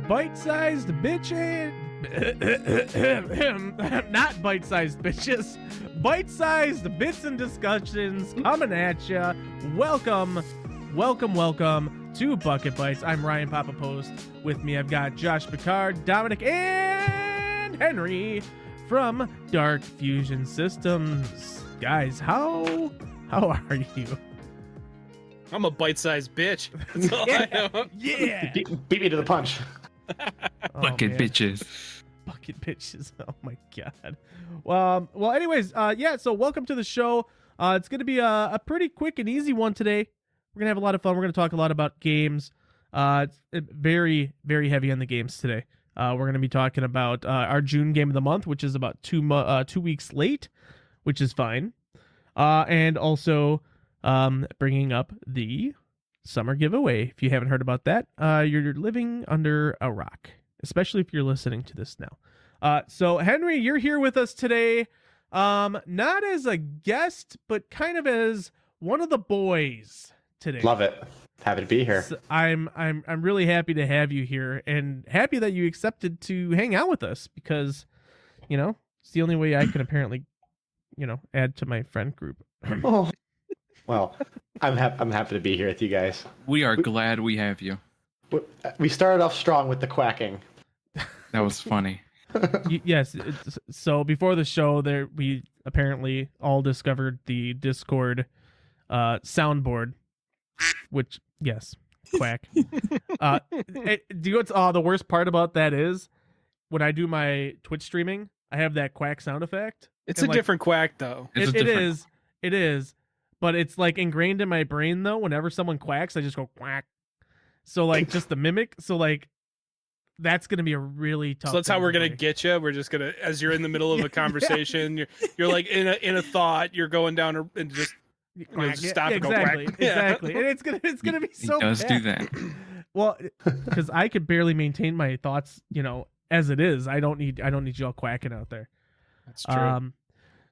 bite-sized bitch not bite-sized bitches, bite-sized bits and discussions coming at ya. Welcome to Bucket Bytes. I'm Ryan Papa Post. With me, I've got Josh Picard, Dominic, and Henry from Dark Fusion Systems. Guys, how are you? I'm a bite-sized bitch. That's all I know. Yeah. Beat me to the punch. Bucket bitches. Bucket bitches. Oh my god. Well, anyways, so welcome to the show. It's going to be a pretty quick and easy one today. We're going to have a lot of fun. We're going to talk a lot about games. It's very, very heavy on the games today. We're going to be talking about our June game of the month, which is about 2 weeks late, which is fine. And also bringing up the summer giveaway. If you haven't heard about that, you're living under a rock, especially if you're listening to this now. So Henry, you're here with us today, not as a guest, but kind of as one of the boys today. Love it. Happy to be here. So I'm really happy to have you here, and happy that you accepted to hang out with us, because, it's the only way I can apparently, add to my friend group. Oh. Well, I'm happy to be here with you guys. We are glad we have you. We started off strong with the quacking. That was funny. Yes. So before the show, we apparently all discovered the Discord soundboard, which, yes, quack. Do you know what's the worst part about that is? When I do my Twitch streaming, I have that quack sound effect. It's a different quack, though. It is. But it's like ingrained in my brain, though. Whenever someone quacks, I just go quack. So like just the mimic. So like that's gonna be a really tough. So that's how we're gonna get you. We're just gonna, as you're in the middle of a conversation, you're like in a thought, you're going down and just stop and go quack. Exactly. And it's gonna be so. He does bad. do that. Well, because I could barely maintain my thoughts, as it is. I don't need y'all quacking out there. That's true.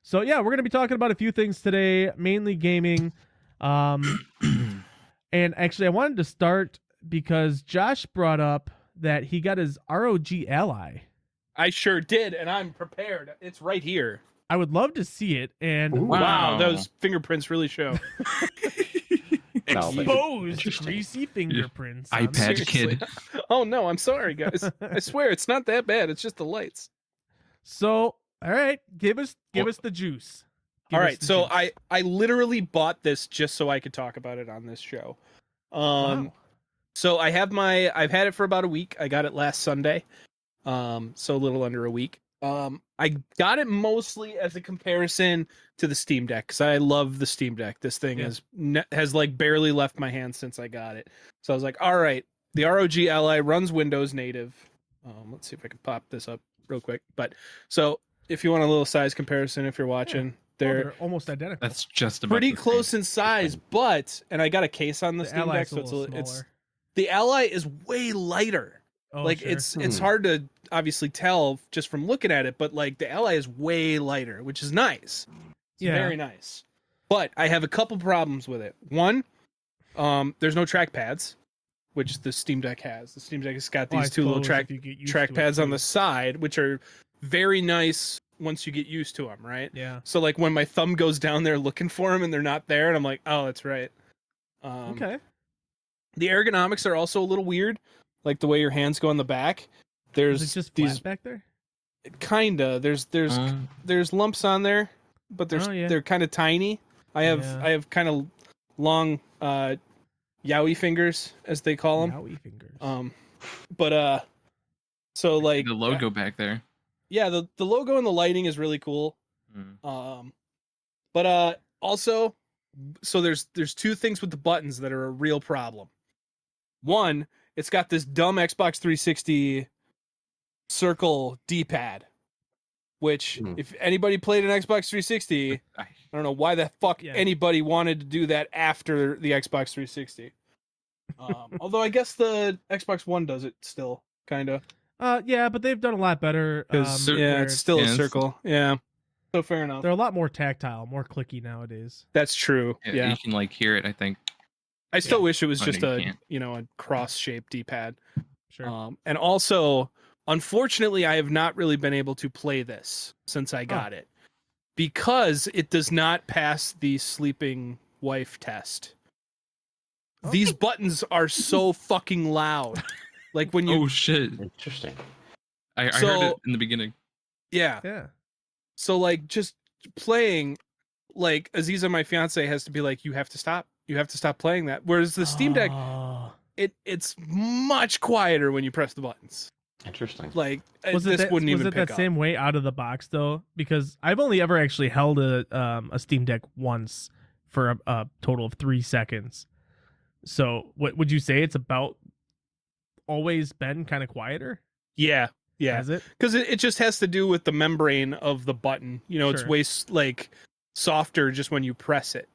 So yeah, we're gonna be talking about a few things today, mainly gaming. And actually, I wanted to start because Josh brought up that he got his ROG Ally. I sure did, and I'm prepared. It's right here. I would love to see it. And Ooh. Wow, those fingerprints really show. Exposed greasy fingerprints. iPad kid. Oh no, I'm sorry, guys. I swear it's not that bad. It's just the lights. So, all right, give us the juice. All right, so I literally bought this just so I could talk about it on this show. Wow. So I've had it for about a week. I got it last Sunday. So a little under a week. I got it mostly as a comparison to the Steam Deck, because I love the Steam Deck. This thing has like barely left my hand since I got it. So I was like, all right, the ROG Ally runs Windows native. Let's see if I can pop this up real quick. But so if you want a little size comparison, if you're watching, they're almost identical. That's just about pretty close in size, and I got a case on the Steam Deck, so it's the Ally is way lighter. Oh, like sure. it's hard to obviously tell just from looking at it, but like the Ally is way lighter, which is nice. It's very nice. But I have a couple problems with it. One, there's no trackpads, which the Steam Deck has. The Steam Deck has got these two little trackpads on the side, which are very nice once you get used to them, right? Yeah. So like when my thumb goes down there looking for them and they're not there, and I'm like, oh, that's right. Okay. The ergonomics are also a little weird, like the way your hands go on the back. There's Is it just these flat back there? kinda. There's lumps on there, but they're kind of tiny. I have kind of long yowie fingers, as they call them. Yowie fingers. So like the logo back there. Yeah, the logo and the lighting is really cool. But also, so there's two things with the buttons that are a real problem. One, it's got this dumb Xbox 360 circle D-pad, which if anybody played an Xbox 360, I don't know why the fuck anybody wanted to do that after the Xbox 360. Although I guess the Xbox One does it still, kind of. Yeah, but they've done a lot better. It's still a circle. Yeah. So fair enough. They're a lot more tactile, more clicky nowadays. That's true. Yeah. You can like hear it, I think. I still wish it was just a cross-shaped D-pad. Sure. And also, unfortunately, I have not really been able to play this since I got it because it does not pass the sleeping wife test. Oh. These buttons are so fucking loud. Like when you Oh shit! Interesting. I So- heard it in the beginning. yeah. Yeah. So like just playing, like Aziza, my fiance, has to be like, you have to stop. You have to stop playing that. Whereas the Steam Deck, Oh. it's much quieter when you press the buttons. Interesting. Like Was this it that, wouldn't was even it pick that up. same way out of the box though? Because I've only ever actually held a Steam Deck once for a total of 3 seconds. So what would you say it's about always been kind of quieter? Yeah. Has it? Because it just has to do with the membrane of the button. You know, it's Sure. way like softer just when you press it,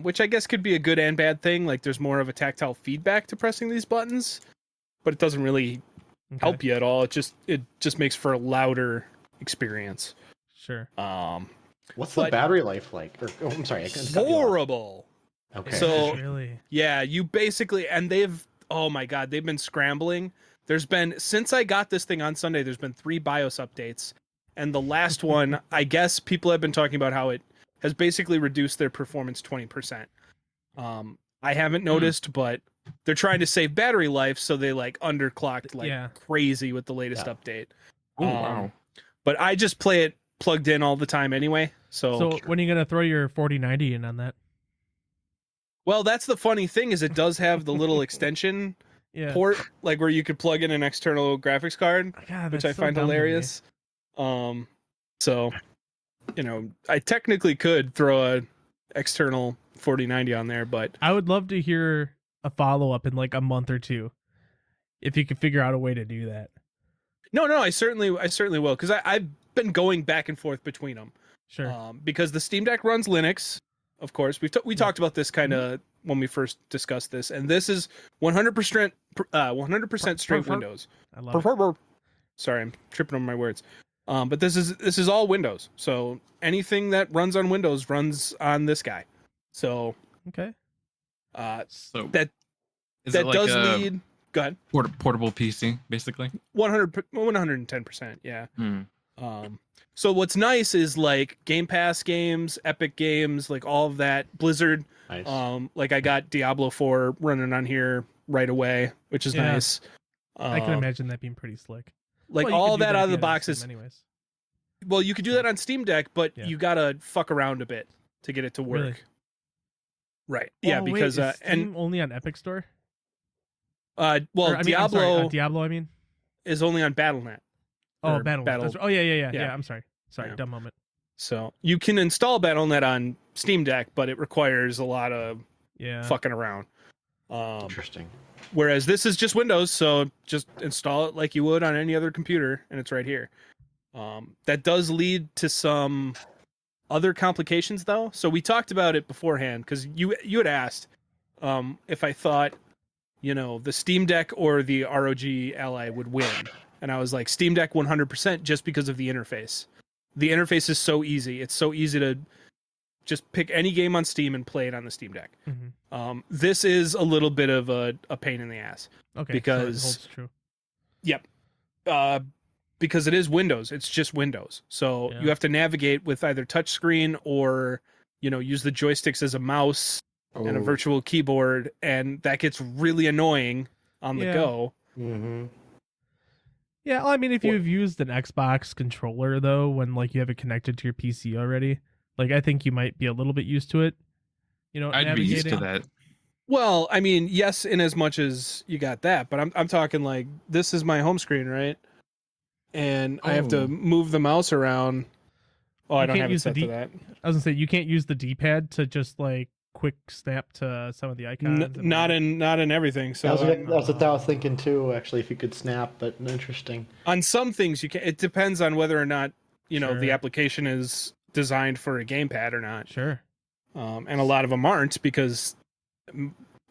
which I guess could be a good and bad thing. Like there's more of a tactile feedback to pressing these buttons, but it doesn't really Okay. help you at all. It just makes for a louder experience. Sure. What's the but- battery life like? Or, oh, I'm sorry. I cut you off. Horrible. Okay. So- Really? Yeah, you basically, and oh my god, they've been scrambling. There's been, since I got this thing on Sunday, there's been 3 BIOS updates. And the last one, I guess people have been talking about how it has basically reduced their performance 20%. I haven't noticed, but they're trying to save battery life, so they like underclocked like Yeah. crazy with the latest Yeah. update. Oh wow! But I just play it plugged in all the time anyway. So when are you gonna throw your 4090 in on that? Well, that's the funny thing is it does have the little extension Yeah. port, like where you could plug in an external graphics card, God, which that's I so find dumb to me. hilarious. So, I technically could throw a external 4090 on there, but I would love to hear a follow up in like a month or two, if you could figure out a way to do that. no, I certainly will because I've been going back and forth between them. Sure. Because the Steam Deck runs Linux, of course. We talked about this kind of when we first discussed this, and this is 100% 100% straight Perfect. Windows. I love it. Sorry, I'm tripping over my words. But this is all Windows. So anything that runs on Windows runs on this guy. So Okay. So that is that it like does a lead. Go ahead. portable PC, basically? 110%. Yeah. Hmm. So what's nice is like Game Pass games, Epic games, like all of that, Blizzard. Nice. Like I got Diablo 4 running on here right away, which is Yeah. nice. I can imagine that being pretty slick. Like Well, you all could do that at out of the end box Steam is anyways. well, you could do that on Steam Deck, but Yeah. you gotta fuck around a bit to get it to work. Really? Right. Yeah, Oh, wait, because is and Steam only on Epic Store? well, Or, I mean, I'm Diablo sorry, Diablo. I mean. is only on BattleNet. Oh, or Battle. Battle- Oh yeah. yeah. I'm sorry. Sorry, Yeah. dumb moment. So you can install BattleNet on Steam Deck, but it requires a lot of Yeah. fucking around. Interesting. Whereas this is just Windows, so just install it like you would on any other computer, and it's right here. That does lead to some other complications, though. So we talked about it beforehand because you had asked if I thought, the Steam Deck or the ROG Ally would win, and I was like, Steam Deck 100% just because of the interface. The interface is so easy. It's so easy to just pick any game on Steam and play it on the Steam Deck. Mhm. This is a little bit of a pain in the ass. Okay. Because- so it holds true. Because it is Windows. It's just Windows. So Yeah. you have to navigate with either touchscreen or, use the joysticks as a mouse and a Oh. virtual keyboard. And that gets really annoying on the Yeah. go. Mm-hmm. Yeah, well, I mean, if Well- you've used an Xbox controller though, when like you have it connected to your PC already, like I think you might be a little bit used to it. I'd be used to navigating. that. Well, I mean, yes, in as much as you got that, but I'm talking like this is my home screen, right? And I have Oh. to move the mouse around. Oh, I You don't can't have it use the set to D- that. I was gonna say you can't use the D-pad to just like quick snap to some of the icons. and Not whatever. in everything. So That's what I was thinking too. Actually, if you could snap, but interesting. on some things you can. It depends on whether or not the Sure. application is designed for a gamepad or not. Sure. And a lot of them aren't because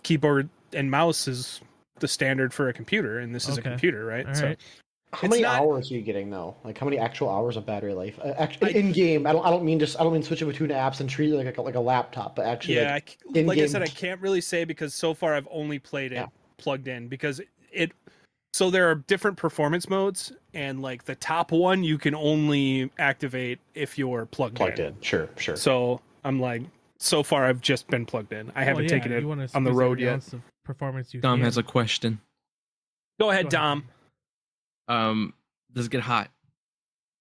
keyboard and mouse is the standard for a computer, and this is a Okay. computer, right? All So right. How It's many not- hours are you getting though? Like how many actual hours of battery life? Actually, I- in game. I don't mean switching between apps and treat it like a laptop, but actually, yeah, like, like I in-game- said, I can't really say because so far I've only played it Yeah. plugged in because it. So there are different performance modes, and like the top one you can only activate if you're plugged in. Sure. So I'm like, so far I've just been plugged in. I haven't taken it on the road yet. Of performance you Dom can. has a question. Go ahead, Dom. Does it get hot?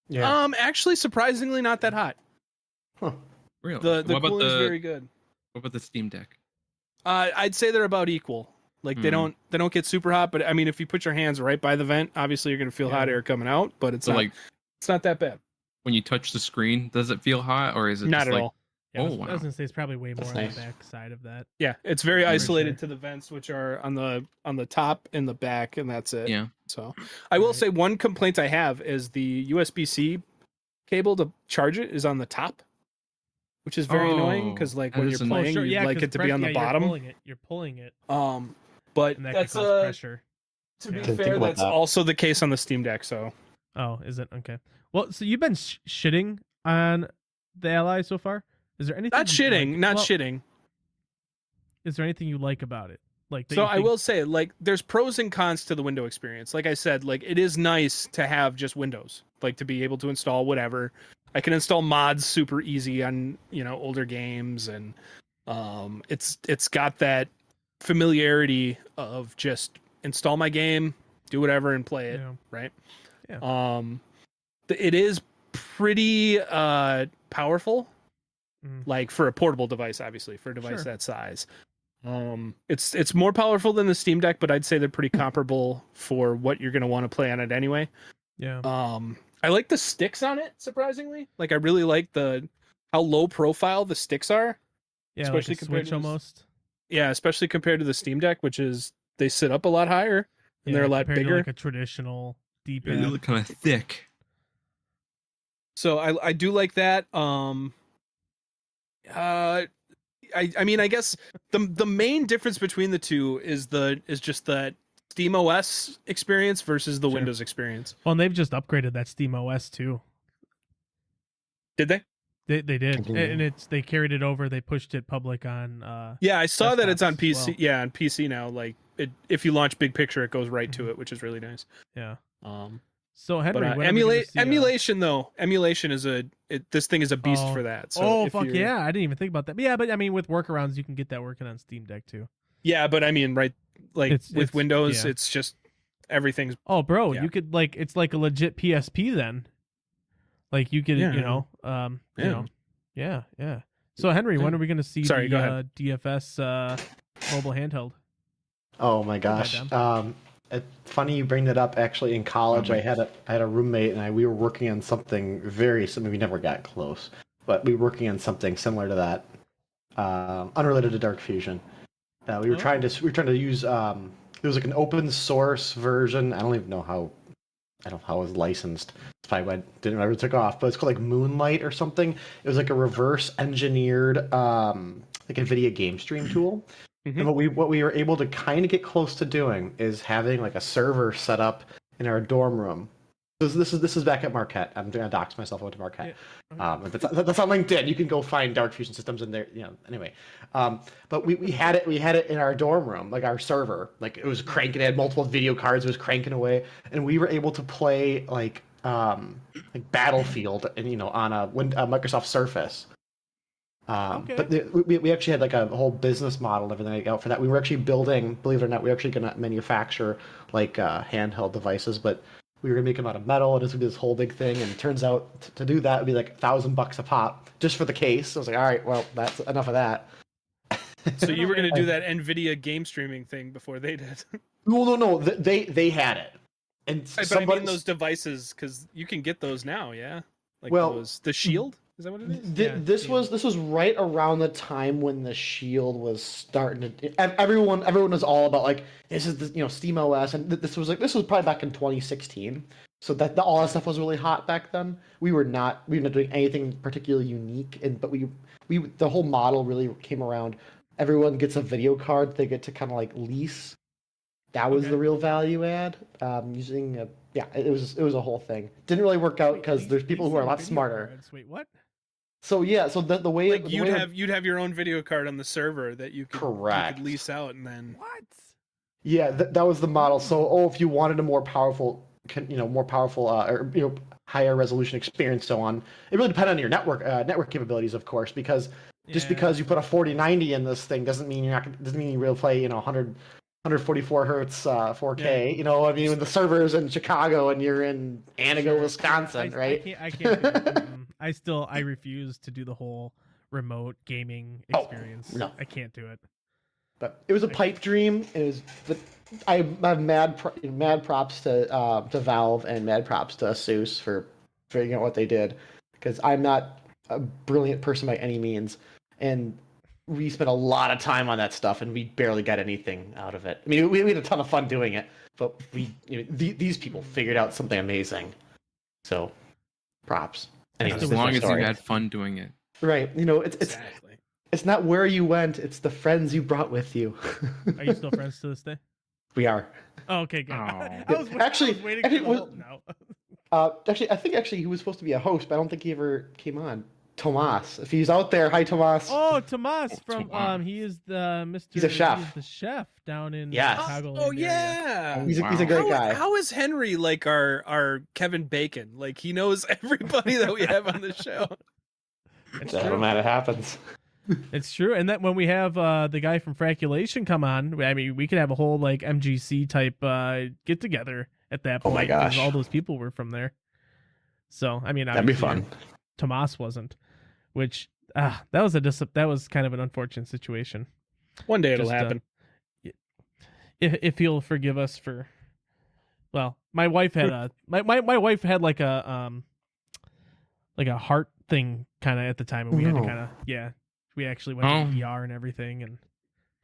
Yeah. Actually, surprisingly, not that hot. Huh. Really? The cooling is very good. What about the Steam Deck? I'd say they're about equal. Like they don't get super hot, but I mean, if you put your hands right by the vent, obviously you're gonna feel hot air coming out. But it's not that bad. When you touch the screen, does it feel hot, or is it not just at like, all? Yeah, I was gonna say it's probably way more That's on nice. the back side of that. Yeah, it's very For isolated to the vents, which are on the top and the back, and that's it. Yeah. So I will say one complaint I have is the USB-C cable to charge it is on the top, which is very annoying because like that when is you're playing, you'd like it to be on the bottom. You're pulling it. But And that that's could cause pressure. to be Didn't think fair, about that's that. also the case on the Steam Deck. So Oh, is it? Okay. Well, so you've been shitting on the Ally so far? Is there anything not you shitting, like? not Well, shitting. Is there anything you like about it? Like that So you I think- will say, like, there's pros and cons to the window experience. Like I said, like it is nice to have just Windows, like to be able to install whatever. I can install mods super easy on older games, and it's got that familiarity of just install my game, do whatever, and play it. Yeah. Right? Yeah. It is pretty powerful. Like for a portable device, obviously, for a device Sure. that size. It's more powerful than the Steam Deck, but I'd say they're pretty comparable for what you're going to want to play on it anyway. Yeah. I like the sticks on it, surprisingly. Like I really like how low profile the sticks are. Yeah. especially like a compared Switch to this- almost. Yeah, especially compared to the Steam Deck, which is they sit up a lot higher and they're a lot compared to, bigger. like a traditional they D-pad. look kind of thick? So I do like that. I mean, I guess the main difference between the two is just that Steam OS experience versus the Sure. Windows experience. Well, and they've just upgraded that Steam OS too. Did they? They did, Mhm. and they carried it over. They pushed it public on. Yeah, I saw that it's on desktops PC. as well. Yeah, on PC now. Like if you launch Big Picture, it goes right to it, which is really nice. Yeah. Um, So Henry, but when are we gonna see, emulation though, emulation is this thing is a beast Oh. for that. So if fuck you're- yeah! I didn't even think about that. But yeah, but I mean, with workarounds, you can get that working on Steam Deck too. Yeah, but I mean, right? Like with Windows, yeah. it's just everything's. Oh, bro, Yeah. you could it's like a legit PSP then. Like you could, Yeah. yeah. So Henry, when are we gonna see Sorry, go the ahead. DFS mobile handheld? Oh my gosh. It's funny you bring that up. Actually, in college, I had a roommate, and we were working on something very similar. We never got close, but we were working on something similar to that, unrelated to Dark Fusion. We were trying to use. There was like an open source version. I don't even know how. I don't know how it was licensed. It's probably why it didn't ever took off. But it's called like Moonlight or something. It was like a reverse engineered like NVIDIA game stream tool. Mhm. And what we were able to kind of get close to doing is having like a server set up in our dorm room. This is back at Marquette. I'm gonna dox myself. I went to Marquette. That's on LinkedIn. You can go find Dark Fusion Systems in there. Anyway, but we had it in our dorm room, like our server. Like it was cranking. It had multiple video cards. It was cranking away, and we were able to play like Battlefield and on a Microsoft Surface. Okay. But we actually had like a whole business model and everything out for that. We were actually building, believe it or not, we were actually going to manufacture like handheld devices, but we were going to make them out of metal, and it's going to be this whole big thing. And it turns out to do that would be like $1,000 a pop just for the case. I was like, all right, well, that's enough of that. So you were going to do that NVIDIA game streaming thing before they did. No. They had it. And But I mean those devices, because you can get those now, yeah? Like the Shield? Is that what it is? This was right around the time when the Shield was starting to. Everyone was all about like this is the Steam OS, and this was probably back in 2016. So that all that stuff was really hot back then. We were not doing anything particularly unique, but we the whole model really came around. Everyone gets a video card they get to kind of like lease. That was the real value add. Using it was a whole thing. Didn't really work out because there's people who are a lot smarter. Wait, what? So the way Like you'd have your own video card on the server that you could Correct. lease out, and then What? Yeah, that was the model. So, if you wanted a more powerful, or higher resolution experience, so on, it really depended on your network capabilities, of course, because just because you put a 4090 in this thing doesn't mean you really play 144 hertz 4K. Yeah. I mean, when the server's in Chicago and you're in Antigo, Wisconsin, right? I can't do it. I refuse to do the whole remote gaming experience. No. I can't do it. But it was a pipe dream. I have mad props to Valve and mad props to Asus for figuring out what they did, because I'm not a brilliant person by any means, and we spent a lot of time on that stuff and we barely got anything out of it. I mean, we had a ton of fun doing it, but these people figured out something amazing. So, props. Anyways, As long as you had fun doing it. Right. Exactly. It's not where you went, it's the friends you brought with you. Are you still friends to this day? We are. Oh, okay, good. Oh. I was waiting actually, for the whole... No. I think he was supposed to be a host, but I don't think he ever came on. Tomas, if he's out there, hi Tomas. Oh, Tomas from Tomas. he is the Mr. He's a chef. He's the chef down in Yes. Chicago. Oh area. yeah. He's a great guy. How is Henry like our Kevin Bacon? Like he knows everybody that we have on the show. It's Never true. mind, it happens. It's true. And that when we have the guy from Fraculation come on, I mean, we could have a whole like MGC type get together at that point. Oh my gosh. 'cause all those people were from there. So I mean, That'd be obviously, fun. Tomas wasn't, which that was kind of an unfortunate situation. One day it'll Just, happen. If you'll forgive us for, well, my wife had a my wife had like a heart thing kind of at the time, and we had to No. kind of we actually went to ER and everything, and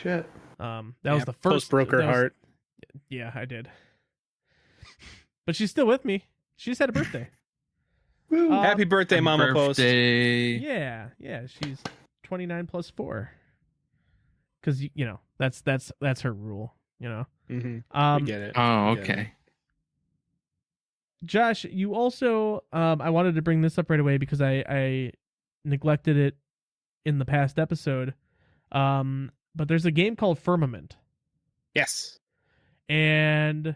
Shit. that was the first broke her that was- heart. Yeah, I did. But she's still with me. She just had a birthday. Woo. Happy birthday, Mama Post. Birthday. Yeah, she's 29 plus 4. Because that's her rule. Mm-hmm. Um, We get it. Oh, We get it. okay. Josh, you also I wanted to bring this up right away because I neglected it in the past episode. But there's a game called Firmament. Yes. And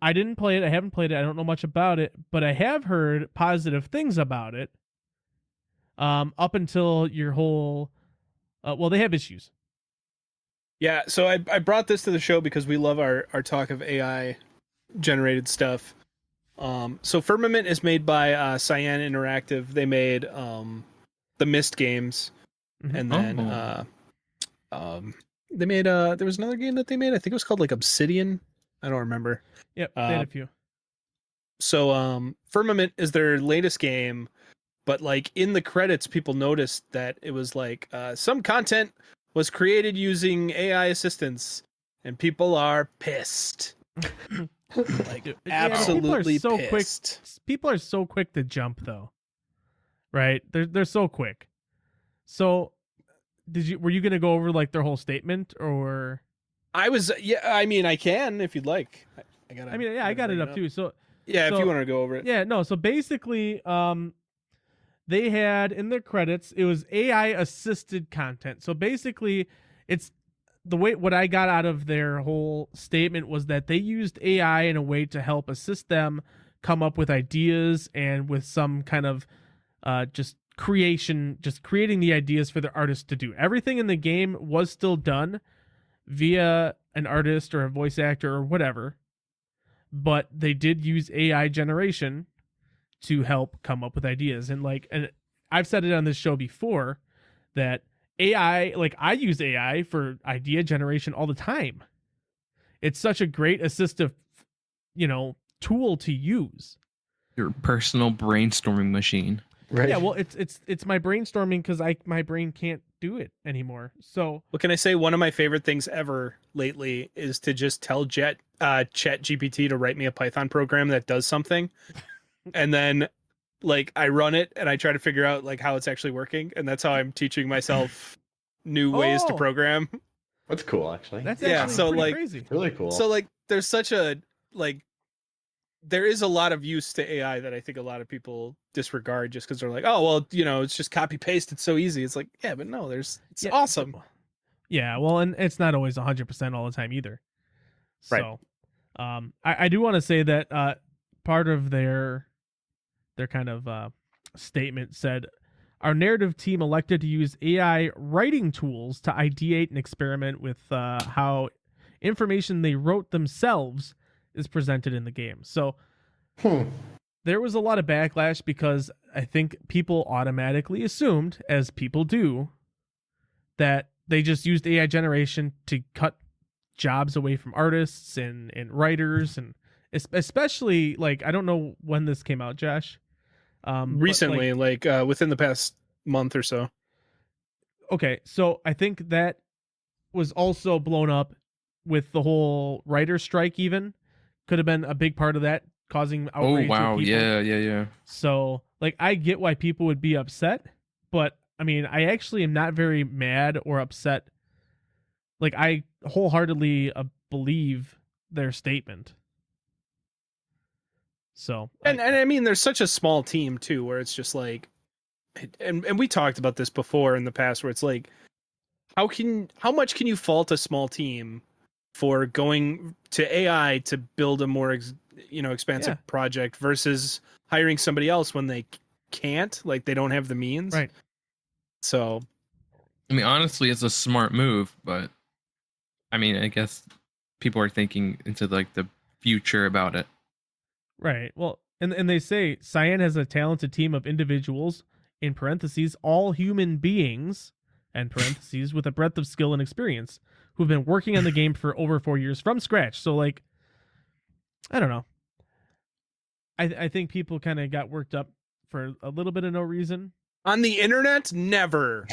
I didn't play it, I haven't played it, I don't know much about it, but I have heard positive things about it. Up until your whole well, they have issues. Yeah, so I brought this to the show because we love our talk of AI generated stuff. So Firmament is made by Cyan Interactive. They made the Myst games, Mhm. and then they made there was another game that they made. I think it was called like Obsidian. I don't remember. Yep, they had a few. So Firmament is their latest game, but like in the credits, people noticed that it was like some content was created using AI assistance, and people are pissed. Like Dude, absolutely people are so pissed. quick. People are so quick to jump though. Right? They're so quick. So were you going to go over like their whole statement, or I was I mean I can if you'd like. I got it up too. So Yeah, so- if you want to go over it. yeah, no, so basically they had in their credits, it was AI assisted content. So basically it's what I got out of their whole statement was that they used AI in a way to help assist them come up with ideas and with some kind of just creating the ideas for the artist to do. Everything in the game was still done via an artist or a voice actor or whatever, but they did use AI generation to help come up with ideas. And I've said it on this show before that AI, like I use AI for idea generation all the time. It's such a great assistive, tool to use. Your personal brainstorming machine. Right. Yeah, well, it's my brainstorming because my brain can't do it anymore. So What can I say? One of my favorite things ever lately is to just tell Chat GPT to write me a Python program that does something, and then like I run it and I try to figure out like how it's actually working, and that's how I'm teaching myself new ways to Oh. program. That's cool, actually. that's Yeah, actually so, pretty like- crazy. really cool. So like there's such a there is a lot of use to AI that I think a lot of people disregard just because they're like, oh well, it's just copy paste, it's so easy. It's like, yeah, but no, it's Yeah, awesome. Yeah, well, and it's not always 100% all the time either. Right. So, I do want to say that part of their kind of statement said, our narrative team elected to use AI writing tools to ideate and experiment with how information they wrote themselves is presented in the game. So there was a lot of backlash because I think people automatically assumed, as people do, that they just used AI generation to cut jobs away from artists and writers, and especially, like, I don't know when this came out, Josh. Recently, within the past month or so. Okay, so I think that was also blown up with the whole writer strike. Even could have been a big part of that, causing Oh outrage. wow, with people. yeah. So, like, I get why people would be upset, but I mean, I actually am not very mad or upset. Like, I wholeheartedly believe their statement. So, And I mean, there's such a small team too, where it's just like, and we talked about this before in the past, where it's like, how much can you fault a small team for going to AI to build a more expansive project versus hiring somebody else when they can't, like, they don't have the means. Right. So, I mean, honestly, it's a smart move, but I mean, I guess people are thinking into like the future about it. Right. Well, and they say Cyan has a talented team of individuals, in parentheses, all human beings, and parentheses, with a breadth of skill and experience, who've been working on the game for over 4 years from scratch. So, like, I don't know. I think people kind of got worked up for a little bit of no reason. on the internet, never.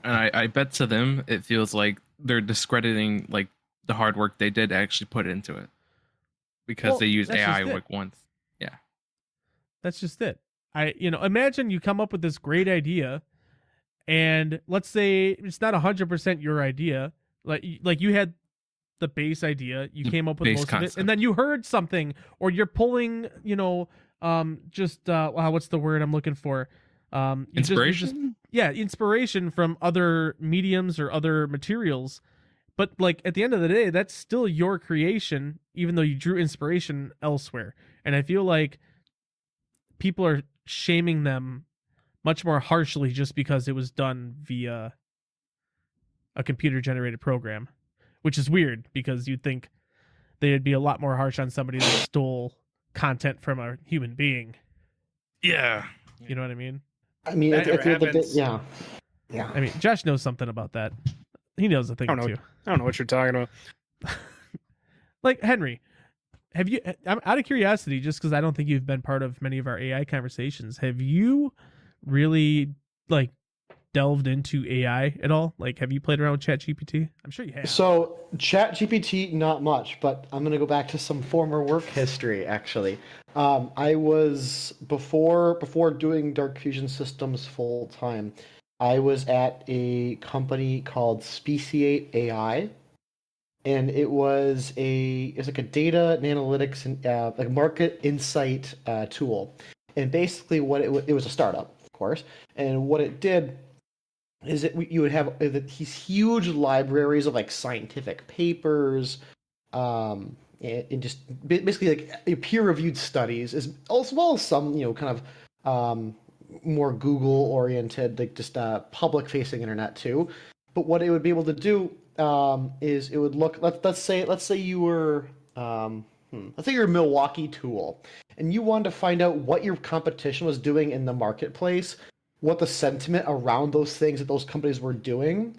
And I bet to them it feels like they're discrediting like the hard work they did actually put into it because they used AI like once. Yeah, that's just it. Imagine you come up with this great idea, and let's say it's not 100% your idea. Like you had the base idea, you came up with most of it, and then you heard something, or you're pulling, what's the word I'm looking for? Inspiration. Inspiration from other mediums or other materials. But, like, at the end of the day, that's still your creation, even though you drew inspiration elsewhere. And I feel like people are shaming them much more harshly just because it was done via a computer-generated program, which is weird because you'd think they'd be a lot more harsh on somebody that stole content from a human being. Yeah. You know what I mean? I mean, yeah. I mean, Josh knows something about that. He knows a thing or two. I don't know what you're talking about. Like, Henry, have you, I'm out of curiosity, just because I don't think you've been part of many of our AI conversations, have you really, like, delved into AI at all? Like, have you played around with ChatGPT? I'm sure you have. So ChatGPT, not much, but I'm going to go back to some former work history, actually. I was, before doing Dark Fusion Systems full time, I was at a company called Speciate AI, and it was like a data and analytics and like market insight tool. And basically, what it was a startup, of course, and what it did is you would have these huge libraries of like scientific papers, and just basically like peer-reviewed studies, as well as some kind of more Google-oriented, like just public-facing internet too. But what it would be able to do is it would look. Let's say you were let's say you're a Milwaukee tool, and you wanted to find out what your competition was doing in the marketplace, what the sentiment around those things that those companies were doing.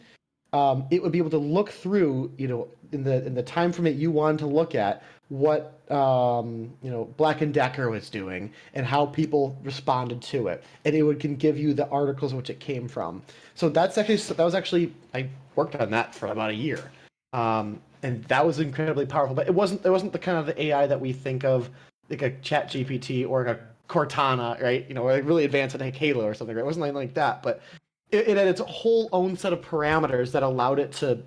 It would be able to look through, in the time frame that you wanted to look at, what Black and Decker was doing and how people responded to it, and it can give you the articles which it came from. So that was actually I worked on that for about a year, and that was incredibly powerful. But it wasn't the kind of the AI that we think of, like a ChatGPT or a Cortana, right? Or like really advanced like Halo or something. Right? It wasn't anything like that, but it had its whole own set of parameters that allowed it to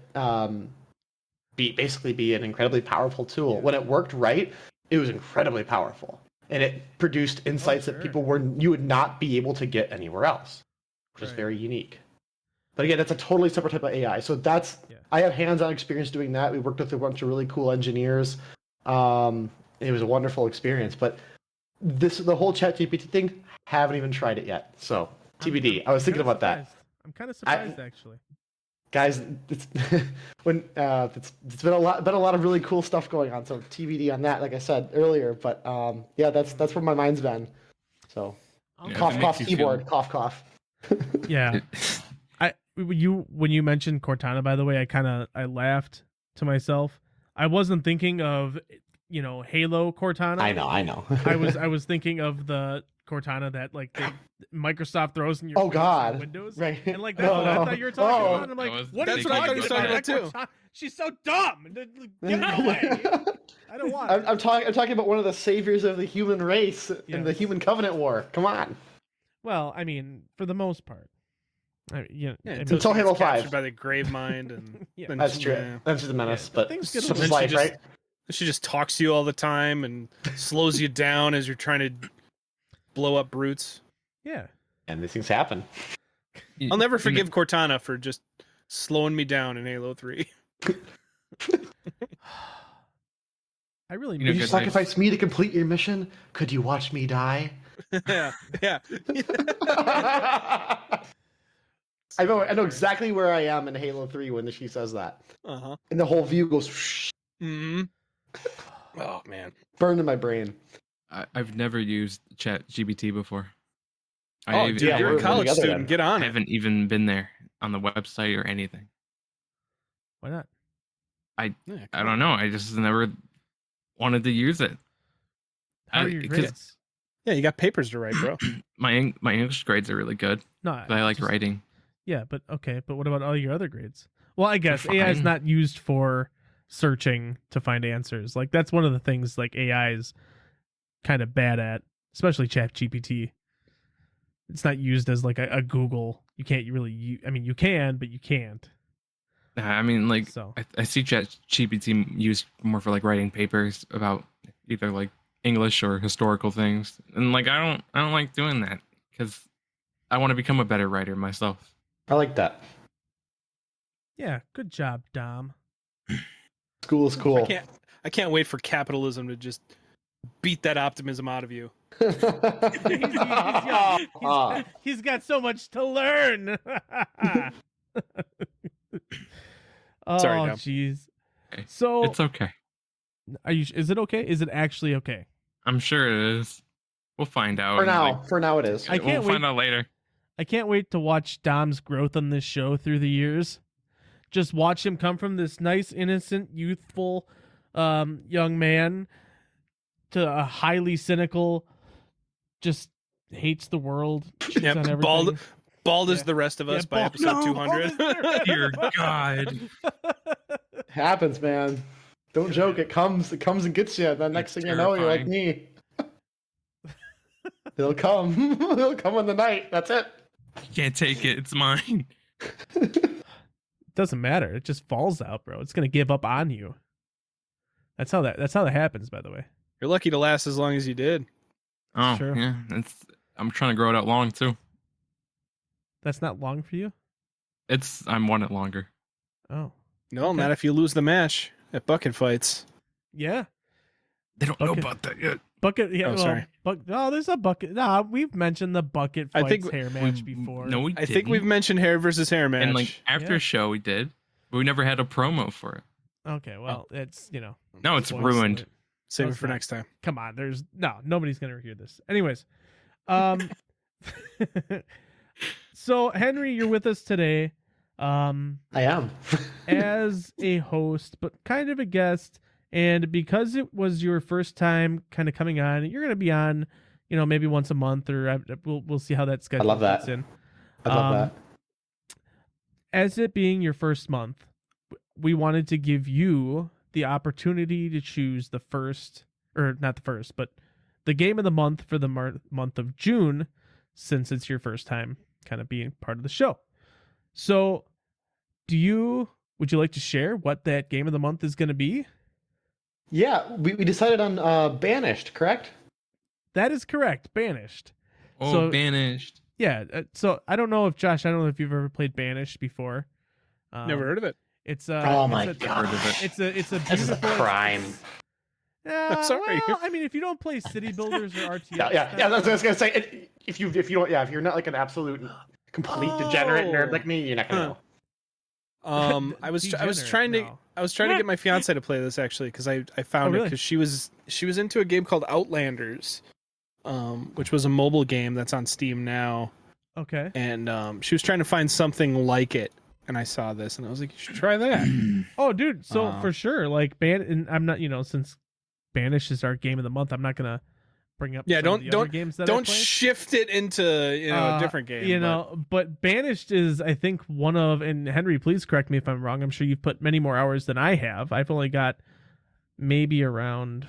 be an incredibly powerful tool. When it worked right, it was incredibly powerful, and it produced insights that you would not be able to get anywhere else, which is very unique. But again, that's a totally separate type of AI. So that's I have hands-on experience doing that. We worked with a bunch of really cool engineers. It was a wonderful experience. But the whole ChatGPT thing, haven't even tried it yet. So TBD. I was thinking about that. I'm kind of surprised actually. Guys, it's it's been a lot of really cool stuff going on. So TBD on that, like I said earlier. But that's where my mind's been. So cough keyboard, cough. Yeah. When you mentioned Cortana, by the way, I laughed to myself. I wasn't thinking of Halo Cortana. I know. I was thinking of the Cortana that Microsoft throws in your Windows. Right. And that's what I thought you were talking about. And I'm like, that's what I thought you were talking about too. She's so dumb. Get her away. I don't want it. I'm talking about one of the saviors of the human race in the Human Covenant War. Come on. Well, I mean, for the most part. Until Halo 5. By the grave mind, and that's true. Yeah. That's just a menace, but things such is life, right? She just talks to you all the time and slows you down as you're trying to blow up brutes. Yeah, and these things happen. I'll never forgive Cortana for just slowing me down in Halo 3. I really Did you sacrifice me to complete your mission? Could you watch me die? yeah. I know exactly where I am in Halo 3 when she says that. Uh-huh. And the whole view goes mm-hmm. Oh man. Burned in my brain. I've never used ChatGPT before. Dude, you're a college student. Get on I haven't even been there on the website or anything. Why not? I don't know. I just never wanted to use it. How are your grades? Yeah, you got papers to write, bro. My English grades are really good. No, I like writing. Yeah, but okay. But what about all your other grades? Well, I guess AI is not used for searching to find answers. Like that's one of the things like AI is kind of bad at, especially ChatGPT. It's not used as like a Google. You can't really. I mean, you can, but you can't. I mean, like I see ChatGPT used more for like writing papers about either like English or historical things, and like I don't like doing that because I want to become a better writer myself. I like that. Yeah, good job, Dom. School is cool. I can't wait for capitalism to just beat that optimism out of you. He's got so much to learn. Sorry, oh, jeez. So it's okay. Is it okay? Is it actually okay? I'm sure it is. We'll find out. For now, it is. We'll find out later. I can't wait to watch Dom's growth on this show through the years. Just watch him come from this nice, innocent, youthful young man to a highly cynical, just hates the world. Yeah, bald as the rest of us by episode 200. Dear God. Happens, man. Don't joke. It comes and gets you. The next thing you know, you're like me. They'll come. They'll come in the night. That's it. Can't take it. It's mine. It doesn't matter. It just falls out, bro. It's gonna give up on you. That's how that happens, by the way. You're lucky to last as long as you did. Oh, sure. Yeah. I'm trying to grow it out long too. That's not long for you? I'm wanting it longer. Oh. No, okay. Not if you lose the match at Bucket Fights. Yeah. They don't know about that yet. Bucket, yeah. Oh, sorry. There's a bucket. Nah, we've mentioned the Bucket Fights hair match before. No, we I think we've mentioned hair versus hair match. And like after a show we did, but we never had a promo for it. Okay, well, it's No, it's ruined. Save it for next time. Come on, nobody's gonna hear this. Anyways, so Henry, you're with us today. I am as a host, but kind of a guest. And because it was your first time kind of coming on, you're going to be on, maybe once a month, or we'll see how that schedule fits in. I love that. As it being your first month, we wanted to give you the opportunity to choose the game of the month for the month of June, since it's your first time kind of being part of the show. So would you like to share what that game of the month is going to be? Yeah, we decided on Banished, correct? That is correct, Banished. Oh, Banished. Yeah. So I don't know if Josh, I don't know if you've ever played Banished before. Never heard of it. It's oh my god, it's a this beautiful is a crime. Sorry. Well, I mean, if you don't play city builders or RTS, yeah. That's what I was gonna say. If you don't, if you're not like an absolute complete degenerate nerd like me, you're not gonna know. I was trying to get my fiance to play this actually because I found it because she was into a game called Outlanders, which was a mobile game that's on Steam now. Okay. And she was trying to find something like it, and I saw this, and I was like, you should try that. Oh, dude. So for sure, like and I'm not, since Banish is our game of the month, I'm not gonna bring up don't games that don't shift it into a different game. But Banished is, I think, one of, and Henry, please correct me if I'm wrong. I'm sure you've put many more hours than I have. I've only got maybe around.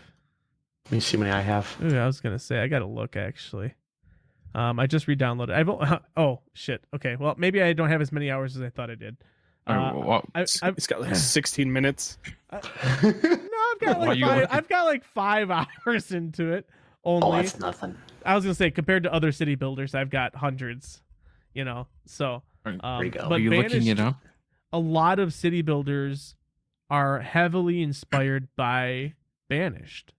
Let me see how many I have. Ooh, I was gonna say I gotta look actually. I just re-downloaded. Oh shit. Okay. Well, maybe I don't have as many hours as I thought I did. It's got like 16 minutes. No, I've got like 5 hours into it. Only. Oh, that's nothing. I was gonna say, compared to other city builders, I've got hundreds. So. There you go. But are you looking it up? A lot of city builders are heavily inspired by Banished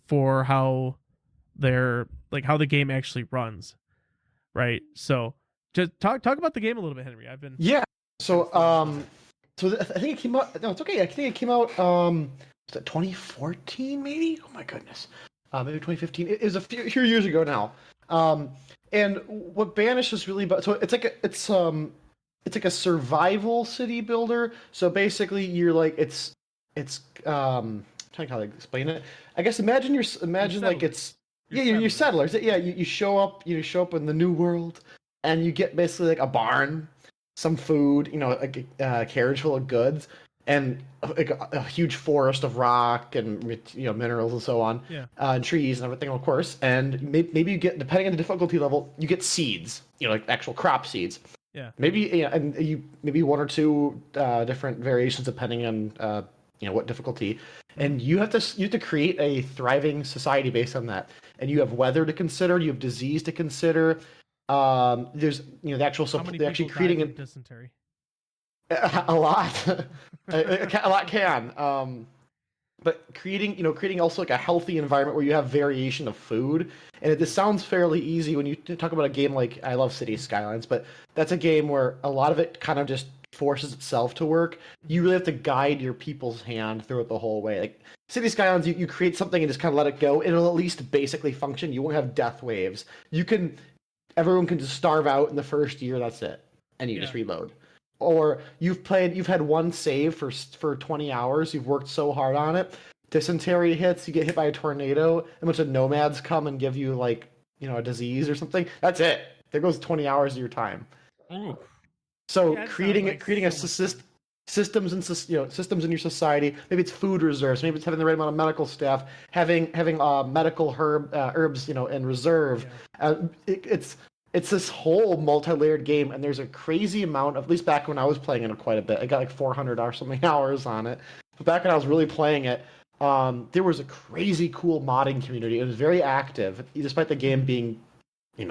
for how how the game actually runs, right? So just talk about the game a little bit, Henry. So I think it came out. No, it's okay. I think it came out. Was it 2014? Maybe. Oh my goodness. Maybe 2015. It is a few years ago now. And what Banish is really about. So it's like a survival city builder. So basically, you're like it's trying to how to explain it. I guess imagine like it's. You're settlers. Yeah, you show up in the new world, and you get basically like a barn, some food, like a carriage full of goods, and like a huge forest of rock and minerals and so on, and trees and everything, of course. And maybe you get, depending on the difficulty level, you get seeds, like actual crop seeds. Yeah. Maybe and you maybe one or two different variations depending on what difficulty, and you have to create a thriving society based on that. And you have weather to consider, you have disease to consider. There's the actual actually creating a dysentery. A lot, a lot can. But creating also like a healthy environment where you have variation of food. And this sounds fairly easy when you talk about a game like I love City Skylines, but that's a game where a lot of it kind of just forces itself to work. You really have to guide your people's hand through it the whole way. Like City Skylines, you create something and just kind of let it go. It'll at least basically function. You won't have death waves. Everyone can just starve out in the first year. That's it, and you just reload. Or you've had one save for 20 hours. You've worked so hard on it. Dysentery hits. You get hit by a tornado. A bunch of nomads come and give you a disease or something. That's it. There goes 20 hours of your time. Ooh. So creating a systems in your society. Maybe it's food reserves. Maybe it's having the right amount of medical staff. Having medical herbs in reserve. It's this whole multi-layered game, and there's a crazy amount. At least back when I was playing it quite a bit, I got like 400 or something hours on it. But back when I was really playing it, there was a crazy cool modding community. It was very active, despite the game being 8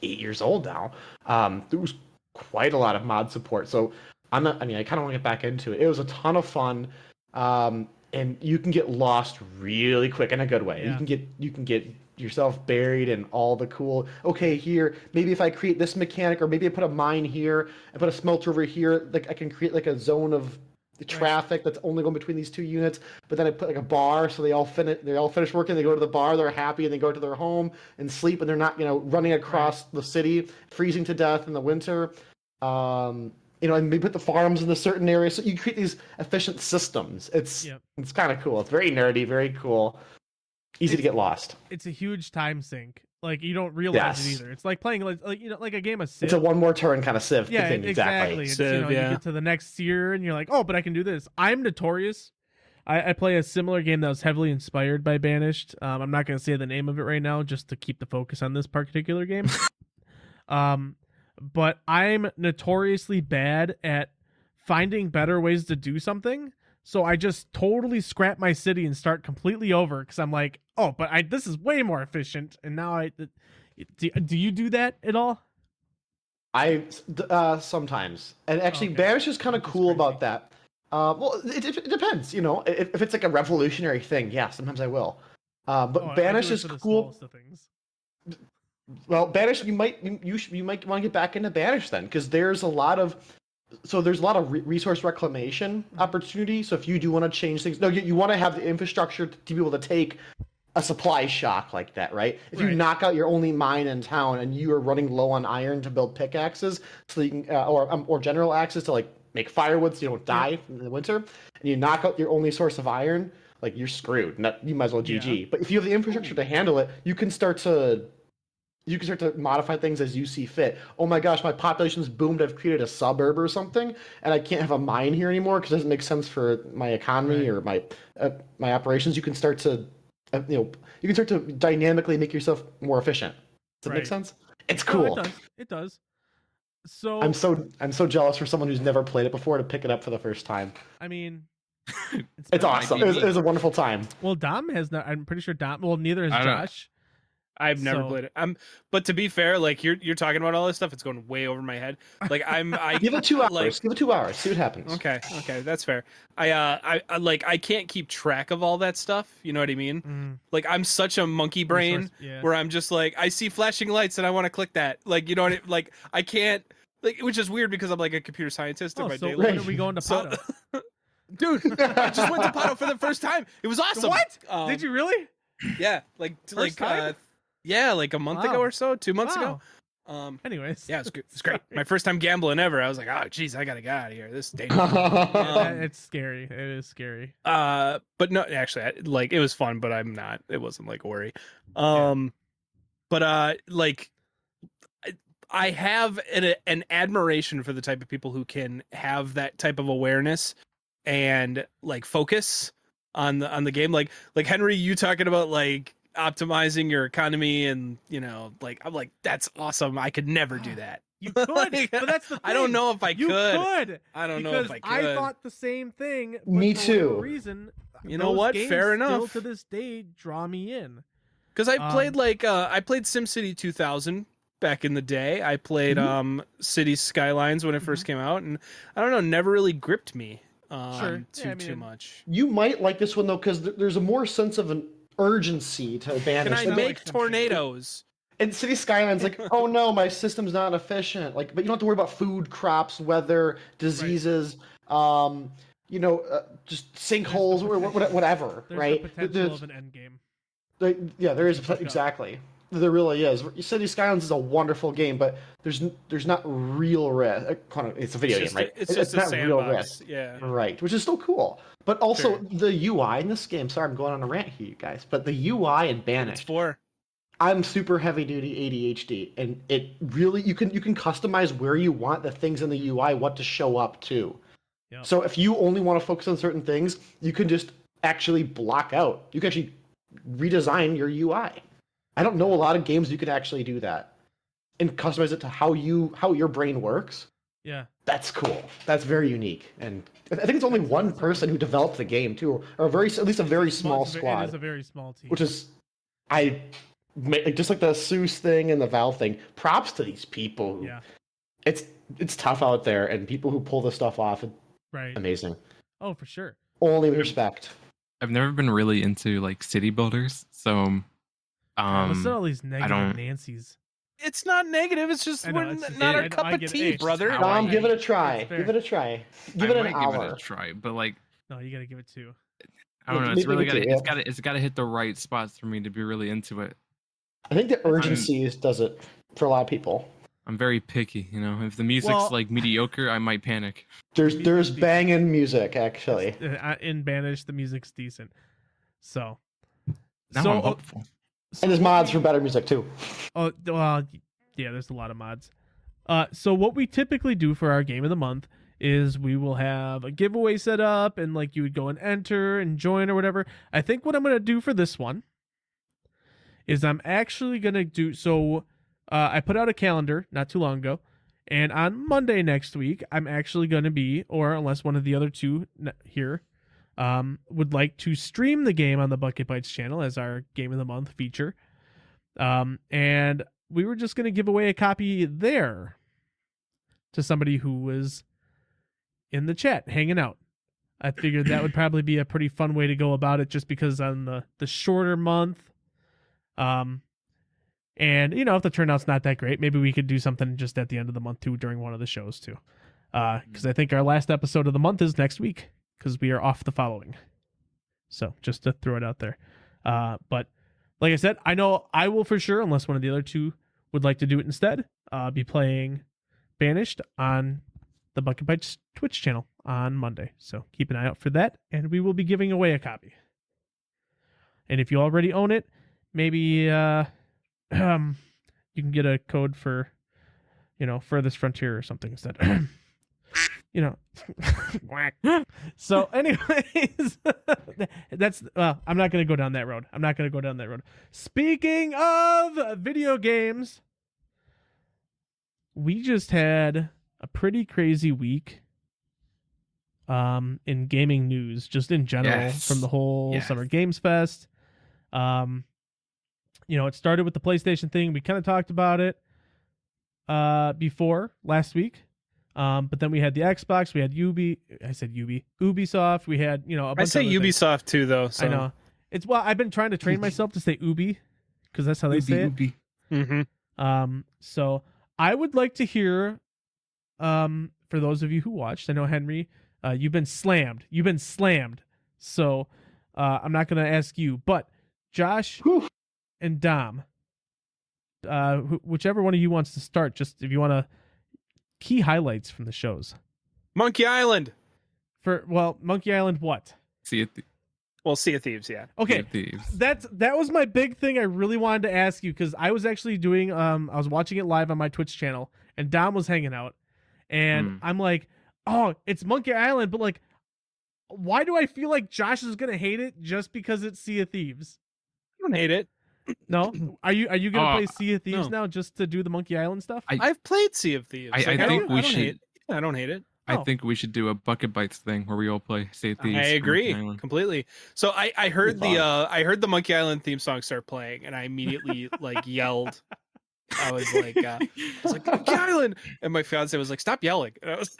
years old now. There was quite a lot of mod support. So I kind of want to get back into it. It was a ton of fun, and you can get lost really quick in a good way. Yeah. You can get yourself buried in all the cool. Okay, here maybe if I create this mechanic, or maybe I put a mine here, I put a smelter over here. Like I can create like a zone of traffic that's only going between these two units. But then I put like a bar, so they all finish working. They go to the bar, they're happy, and they go to their home and sleep, and they're not running across the city, freezing to death in the winter. And maybe put the farms in a certain area. So you create these efficient systems. It's kind of cool. It's very nerdy, very cool. Easy to get lost. It's a huge time sink. Like you don't realize it either. It's like playing like a game of Civ. It's a one more turn kind of Civ thing. Exactly. It's, you get to the next tier and you're like, oh, but I can do this. I'm notorious. I play a similar game that was heavily inspired by Banished. I'm not going to say the name of it right now just to keep the focus on this particular game. But I'm notoriously bad at finding better ways to do something. So I just totally scrap my city and start completely over because I'm like, oh, but this is way more efficient. And now Do you do that at all? I sometimes, and actually, Banish is kind of cool about that. Well, it depends, you know. If it's like a revolutionary thing, yeah, sometimes I will. But Banish is cool. Well, Banish, you might want to get back into Banish then, because there's a lot of resource reclamation opportunity. So if you do want to change things, no, you want to have the infrastructure to be able to take a supply shock like that, right? If you knock out your only mine in town and you are running low on iron to build pickaxes, so you can, or general axes to like make firewood so you don't die in the winter, and you knock out your only source of iron, like you're screwed. You might as well GG. But if you have the infrastructure to handle it, you can start to modify things as you see fit. Oh my gosh, my population's boomed. I've created a suburb or something, and I can't have a mine here anymore because it doesn't make sense for my economy or my operations. You can start to you can start to dynamically make yourself more efficient. Does that make sense? It's cool. No, it does. So I'm so jealous for someone who's never played it before to pick it up for the first time. I mean, it's awesome. It was a wonderful time. Well, Dom has not. I'm pretty sure Dom. Well, neither has Josh. I've never played it. But to be fair, like you're talking about all this stuff, it's going way over my head. Like I give it 2 hours. Give it 2 hours. See what happens. Okay, that's fair. I can't keep track of all that stuff. You know what I mean? Like I'm such a monkey brain where I'm just like I see flashing lights and I want to click that. Like you know what? Like I can't. Like which is weird because I'm like a computer scientist in my daily life. When are we going to Pato? Dude, I just went to Pato for the first time. It was awesome. What? Did you really? Yeah, like like a month ago or so, 2 months ago. Anyways, yeah, it's great. My first time gambling ever. I was like, oh, geez, I gotta get out of here. This is dangerous. It's scary. It is scary. But no, actually, it was fun, but I'm not. It wasn't like worry. But like, I have an admiration for the type of people who can have that type of awareness and like focus on the game. Like Henry, you talking about like optimizing your economy and like I'm like that's awesome. I could never do that. You could, but that's the thing. I don't know if I could. I don't know if I could. I thought the same thing. But me too. For reason, you know what? Fair enough. Still to this day, draw me in. Because I played I played SimCity 2000 back in the day. I played City Skylines when it first came out, and I don't know, never really gripped me too much. You might like this one though, because there's a more sense of an urgency to Banish. Can I make tornadoes? And City Skylines, like, oh no, my system's not efficient. Like, but you don't have to worry about food, crops, weather, diseases, just sinkholes or whatever. There's right? The potential of an end game. There is exactly. There really is. City Skylines is a wonderful game, but there's not real risk. It's a video game, right? It's just not a real risk, yeah. Right, which is still cool. But also the UI in this game. Sorry, I'm going on a rant here, you guys. But the UI in Banish. It's for. I'm super heavy duty ADHD, and it really you can customize where you want the things in the UI what to show up to. Yep. So if you only want to focus on certain things, you can just actually block out. You can actually redesign your UI. I don't know a lot of games you can actually do that and customize it to how your brain works. Yeah, that's cool. That's very unique, and I think it's only one person who developed the game too, or at least a very small squad. It is a very small team. Which is, just like the Seuss thing and the Valve thing. Props to these people. It's tough out there, and people who pull this stuff off. Amazing. Oh, for sure. Only respect. I've never been really into like city builders, so listen to all these negative Nancy's. It's not negative. It's just not our cup of tea, brother. Tom, give it a try. Give it a try. Give it an hour. Give it a try, but like, no, you gotta give it 2. I don't know. It's really it's got to hit the right spots for me to be really into it. I think the urgency does it for a lot of people. I'm very picky, If the music's like mediocre, I might panic. There's banging music actually. In Banish, the music's decent. So now I'm hopeful. And there's mods for better music too. Oh, well, yeah, there's a lot of mods. So what we typically do for our game of the month is we will have a giveaway set up, and like you would go and enter and join or whatever. I think what I'm going to do for this one is I'm actually going to do, so I put out a calendar not too long ago, and on Monday next week, I'm actually going to be, or unless one of the other two here would like to stream the game on the Bucket Bytes channel as our game of the month feature. And we were just going to give away a copy there to somebody who was in the chat hanging out. I figured that would probably be a pretty fun way to go about it, just because on the shorter month, and if the turnout's not that great, maybe we could do something just at the end of the month too, during one of the shows too, because I think our last episode of the month is next week, because we are off the following. So just to throw it out there, but like I said, I know I will for sure, unless one of the other two would like to do it instead, be playing Banished on the Bucket Bytes Twitch channel on Monday. So keep an eye out for that, and we will be giving away a copy. And if you already own it, maybe you can get a code for, Furthest Frontier or something instead. So anyways, that's I'm not going to go down that road. Speaking of video games, we just had a pretty crazy week in gaming news, just in general, from the whole Summer Games Fest. It started with the PlayStation thing. We kind of talked about it before last week. But then we had the Xbox, we had Ubisoft, we had, a bunch I say of Ubisoft things. too, though. So. I know. I've been trying to train myself to say Ubi, because that's how they say it. Mm-hmm. So I would like to hear, for those of you who watched, I know Henry, you've been slammed. So I'm not going to ask you, but Josh and Dom, whichever one of you wants to start, just if you want to, key highlights from the shows. Monkey Island. Monkey Island what? Sea of Thieves, yeah. Okay. Sea of Thieves. That was my big thing I really wanted to ask you, because I was actually doing I was watching it live on my Twitch channel, and Dom was hanging out, and I'm like, oh, it's Monkey Island, but like, why do I feel like Josh is gonna hate it just because it's Sea of Thieves? I don't hate it. No? Are you gonna play Sea of Thieves now just to do the Monkey Island stuff? I've played Sea of Thieves. I think we should. I don't hate it. I think we should do a Bucket Bytes thing where we all play Sea of Thieves. I agree completely. So I heard the Monkey Island theme song start playing, and I immediately yelled. I was like, Monkey Island, and my fiance was like, "Stop yelling!" And I was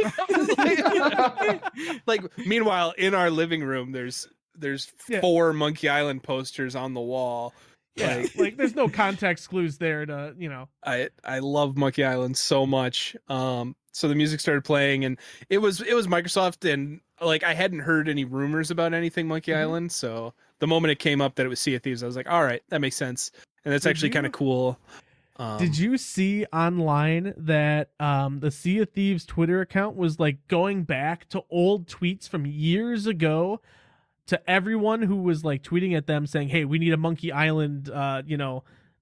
meanwhile, in our living room, there's 4 Monkey Island posters on the wall. Yeah, there's no context clues there to, I love Monkey Island so much. So the music started playing, and it was Microsoft, and I hadn't heard any rumors about anything Monkey Island. So the moment it came up that it was Sea of Thieves, I was like, all right, that makes sense, and that's actually kind of cool. Did you see online that the Sea of Thieves Twitter account was going back to old tweets from years ago, to everyone who was tweeting at them saying, hey, we need a Monkey Island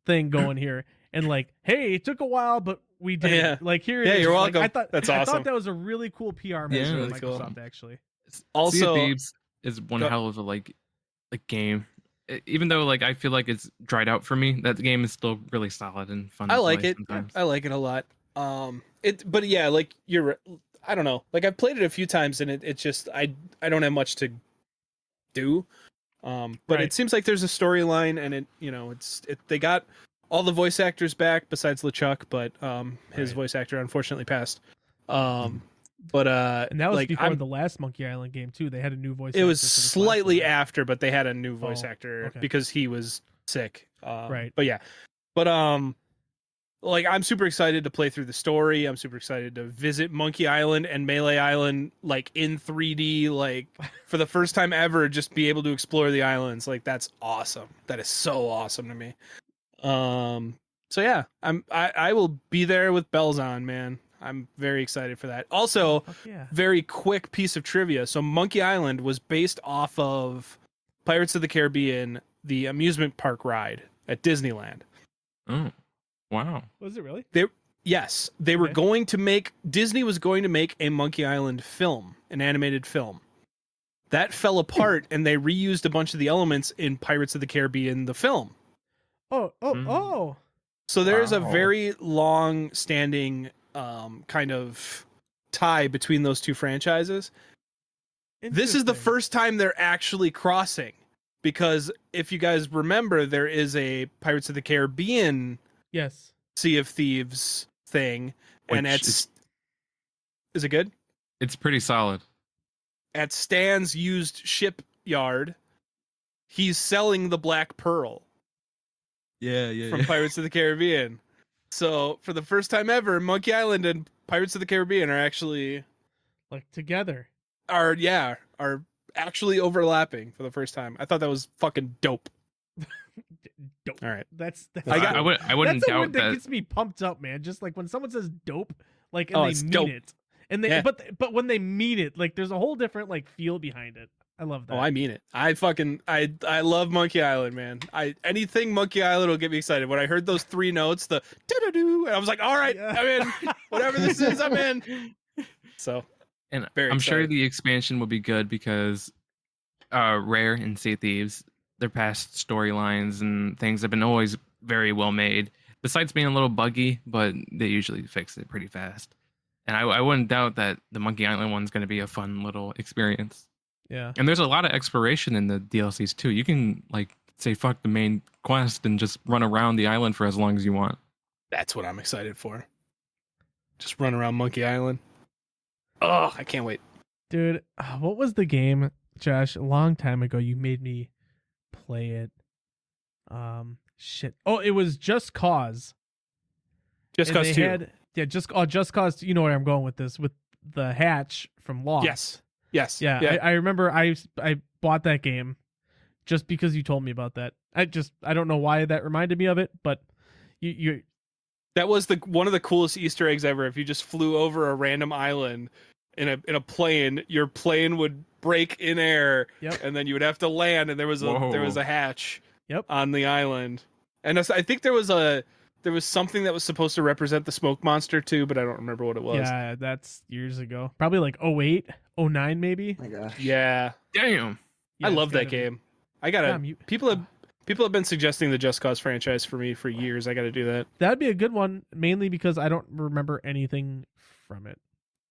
thing going here, and hey, it took a while, but we did. Yeah. Here it is. You're welcome. That's awesome. I thought that was a really cool PR move from really Microsoft, cool. actually. Also, Sea of Thieves is one hell of a game. Even though I feel like it's dried out for me, that game is still really solid and fun. I like it. Sometimes. I like it a lot. But yeah, you're. I don't know. I've played it a few times, and it's just I don't have much to do. But right. It seems like there's a storyline, and they got all the voice actors back besides LeChuck, but his voice actor unfortunately passed. But and that was before the last Monkey Island game too. They had a new voice. It was slightly after, but they had a new voice actor because he was sick. Right. But yeah, but I'm super excited to play through the story. I'm super excited to visit Monkey Island and Melee Island in 3D, for the first time ever. Just be able to explore the islands. That's awesome. That is so awesome to me. So yeah, I will be there with bells on, man. I'm very excited for that. Also, very quick piece of trivia. So Monkey Island was based off of Pirates of the Caribbean, the amusement park ride at Disneyland. Oh, wow. Was it really? Yes. They were going to make, Disney was going to make a Monkey Island film, an animated film. That fell apart, and they reused a bunch of the elements in Pirates of the Caribbean, the film. Oh. So there's a very long-standing kind of tie between those two franchises. This is the first time they're actually crossing, because if you guys remember, there is a Pirates of the Caribbean Sea of Thieves thing, and is it good? It's pretty solid. At Stan's used shipyard, he's selling the Black Pearl. From Pirates of the Caribbean. So for the first time ever, Monkey Island and Pirates of the Caribbean are actually like together. Are actually overlapping for the first time. I thought that was fucking dope. Dope. All right, I wouldn't that's a doubt word that that gets me pumped up, man. Just like when someone says dope, like it's they mean dope. it, and they but when they mean it, like there's a whole different like feel behind it. I love that. Oh, I mean it. I love Monkey Island, man. Anything Monkey Island will get me excited. When I heard those 3 notes, the doo-doo-doo, and I was like, all right, I'm in. Whatever this is, I'm in. So, and very I'm excited. sure the expansion will be good because Rare and Sea of Thieves, their past storylines and things have been always very well made. Besides being a little buggy, but they usually fix it pretty fast. And I wouldn't doubt that the Monkey Island one's going to be a fun little experience. Yeah. And there's a lot of exploration in the DLCs too. You can like say fuck the main quest and just run around the island for as long as you want. That's what I'm excited for. Just run around Monkey Island. Oh, I can't wait. Dude, what was the game, Josh? A long time ago you made me play it. Shit. Oh, it was Just Cause. Just Cause 2. Just Cause. You know where I'm going with this, with the hatch from Lost. Yes. Yeah. I remember I bought that game just because you told me about that. I don't know why that reminded me of it, but you that was one of the coolest Easter eggs ever. If you just flew over a random island in a plane, your plane would break in air, and then you would have to land, and there was a hatch on the island. And I think there was something that was supposed to represent the smoke monster too, but I don't remember what it was. Yeah, that's years ago. Probably like 08, 09 maybe. Oh my gosh. Yeah. Damn. I love that game. People have been suggesting the Just Cause franchise for me for years. I gotta do that. That'd be a good one, mainly because I don't remember anything from it.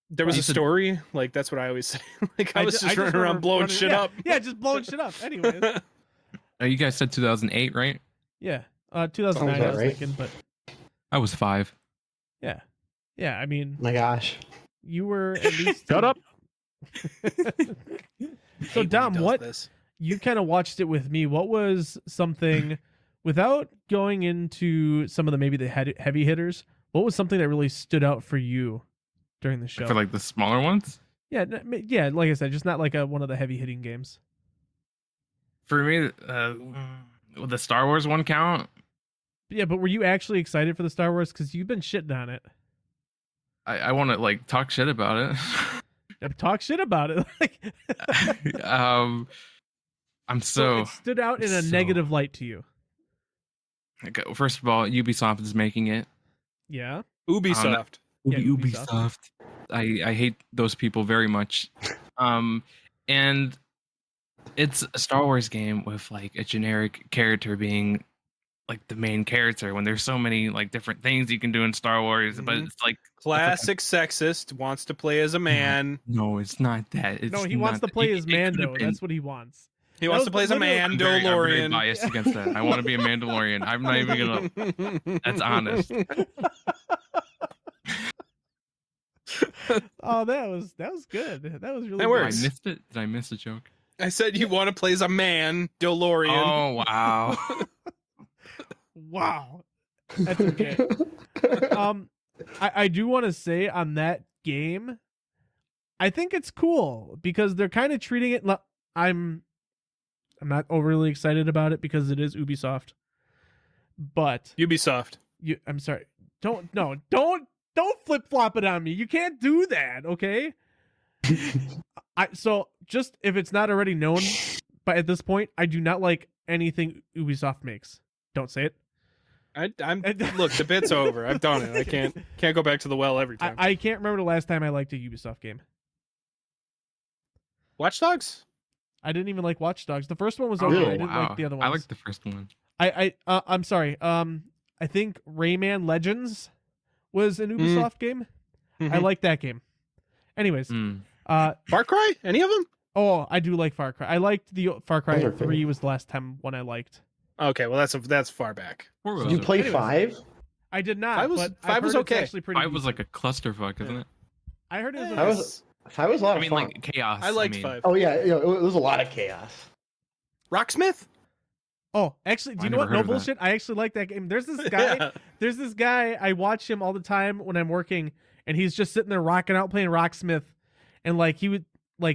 There was a story, like that's what I always say. Like I was just running around blowing shit up. Yeah, just blowing shit up. Anyways. You guys said 2008, right? Yeah. 2009 I was thinking, but I was 5. Yeah. Yeah, I mean, My gosh. you were at least Shut up. So Dom, you kind of watched it with me. What was something, without going into some of the heavy hitters, what was something that really stood out for you during the show? For like the smaller ones? Yeah, like I said, just not like one of the heavy hitting games. For me, would the Star Wars one count? Yeah, but were you actually excited for the Star Wars? Because you've been shitting on it. I want to like talk shit about it. Talk shit about it. I'm so it stood out in a negative light to you. Okay, first of all, Ubisoft is making it. Yeah. Ubisoft. Ubisoft. I hate those people very much. And it's a Star Wars game with like a generic character being like the main character when there's so many like different things you can do in Star Wars, but it's like classic sexist wants to play as a man. No, it's not that. He wants to play as Mando. That's what he wants. He wants to play as a Mandalorian. I'm very biased against that. I want to be a Mandalorian. I'm not even gonna. That's honest. Oh, that was good. That was really. That good. works. I missed it. Did I miss a joke? I said you want to play as a Mandalorian. Oh wow. Wow. That's okay. I do want to say on that game, I think it's cool because they're kind of treating it. I'm not overly excited about it because it is Ubisoft, but Ubisoft. I'm sorry. Don't flip flop it on me. You can't do that. Okay. So just if it's not already known, but at this point, I do not like anything Ubisoft makes. Don't say it. I'm look, the bit's over. I've done it. I can't go back to the well every time. I can't remember the last time I liked a Ubisoft game. Watch Dogs? I didn't even like Watch Dogs. The first one was okay. I didn't like the other ones. I liked the first one. I'm sorry. I think Rayman Legends was an Ubisoft game. Mm-hmm. I like that game. Anyways, Far Cry? Any of them? Oh, I do like Far Cry. I liked the Far Cry 3 was the last time one I liked. Okay, well that's far back. Did you play 5? I did not. Five was- but five I've was heard it's okay. actually pretty. 5 was decent. like a clusterfuck, isn't it? I heard it was. Yeah. Okay. Five was a lot I of mean, fun. like chaos. I liked mean, 5. Oh yeah, it was a lot of chaos. Rocksmith. Oh, actually, do I you know never what? heard No of that. bullshit. I actually like that game. There's this guy. Yeah. There's this guy. I watch him all the time when I'm working, and he's just sitting there rocking out playing Rocksmith, and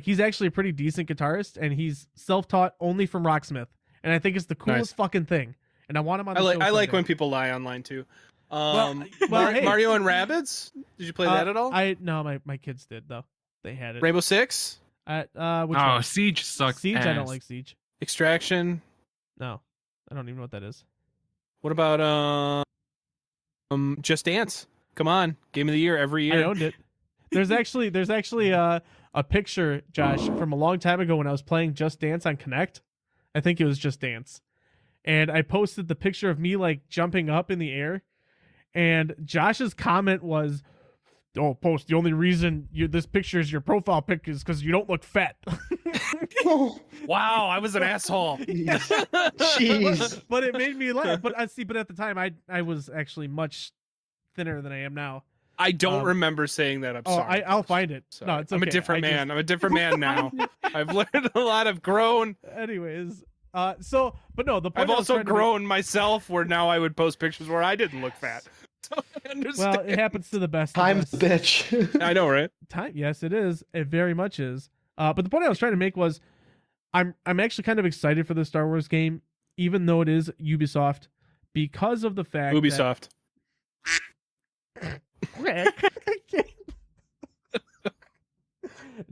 he's actually a pretty decent guitarist, and he's self-taught only from Rocksmith, and I think it's the coolest Nice. fucking thing. And I want him on the I show. like someday. when people lie online too. Well, hey. Mario and Rabbids. Did you play that at all? No, my kids did though. They had it. Rainbow Six, Which Oh, one? Siege sucks. Siege. ass. I don't like Siege. Extraction. No, I don't even know what that is. What about Just Dance? Come on, Game of the Year every I year. owned it. There's actually a picture, Josh, from a long time ago when I was playing Just Dance on Connect. I think it was Just Dance. And I posted the picture of me like jumping up in the air. And Josh's comment was, "Oh, Post, the only reason this picture is your profile pic is because you don't look fat." Wow, I was an asshole. Jeez. But it made me laugh. But at the time I was actually much thinner than I am now. I don't remember saying that. I'm sorry. I'll find it. Sorry. No, it's okay. I'm a different man. I'm a different man now. I've learned a lot. I've grown. Anyways, but no, the point I've I was also trying to make- grown myself where now I would post pictures where I didn't look fat. So I understand. Well, it happens to the best. Time's of a us. bitch. I know, right? Time. Yes, it is. It very much is. But the point I was trying to make was, I'm actually kind of excited for the Star Wars game, even though it is Ubisoft, because of the fact Ubisoft.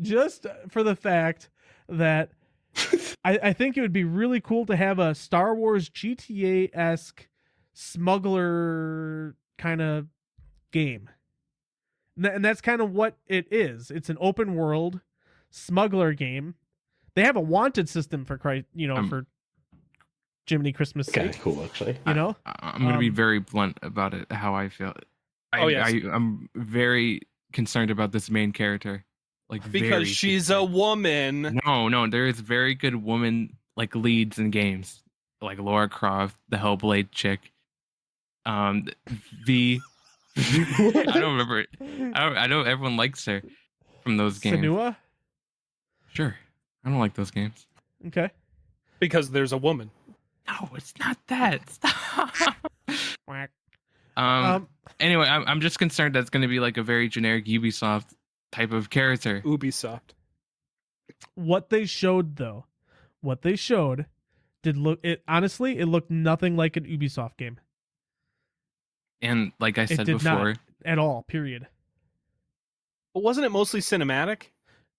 just for the fact that I think it would be really cool to have a Star Wars GTA-esque smuggler kind of game. And that's kind of what it is. It's an open world smuggler game. They have a wanted system for for Jiminy Christmas Kind sake. of cool, actually. You know? I'm gonna be very blunt about it. How I feel. I'm very concerned about this main character. Like Because very she's concerned. a woman. No, there is very good woman like leads in games, like Laura Croft, the Hellblade chick. The I don't remember it. I know everyone likes her from those games. Senua? Sure, I don't like those games. Okay. Because there's a woman. No, it's not that. Stop. Quack. Anyway, I'm just concerned that's going to be like a very generic Ubisoft type of character. Ubisoft. What they showed did look it honestly, it looked nothing like an Ubisoft game And like I said did before, not. At all, period. But wasn't it mostly cinematic?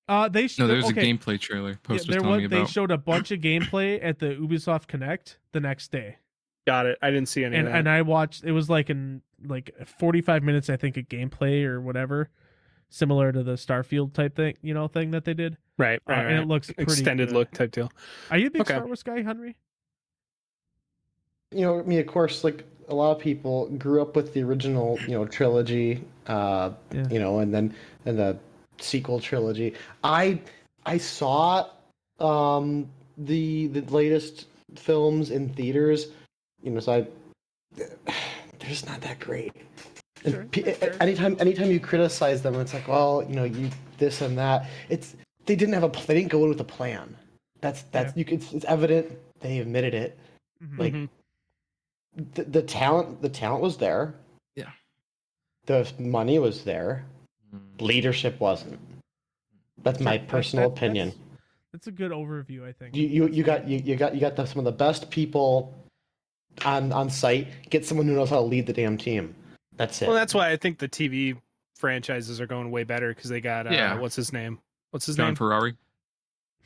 There's a gameplay trailer. Post was telling me they about. showed a bunch of gameplay at the Ubisoft Connect the next day. Got it. I didn't see any of that. And I watched, it was like in 45 minutes I think of gameplay or whatever, similar to the Starfield type thing that they did. Right. And it looks pretty extended good. look type deal. Are you a big Okay. Star Wars guy, Henry? I mean, of course, like a lot of people grew up with the original, trilogy, and then the sequel trilogy. I saw the latest films in theaters, so they're just not that great. Sure. Anytime you criticize them, it's like, well, you this and that. They didn't go in with a plan. It's evident they admitted it. Mhm. Like the talent was there. Yeah. The money was there. Leadership wasn't. That's my personal opinion. That's a good overview, I think. You got some of the best people on site. Get someone who knows how to lead the damn team. That's it. Well, that's why I think the TV franchises are going way better because they got what's his name? John Ferrari.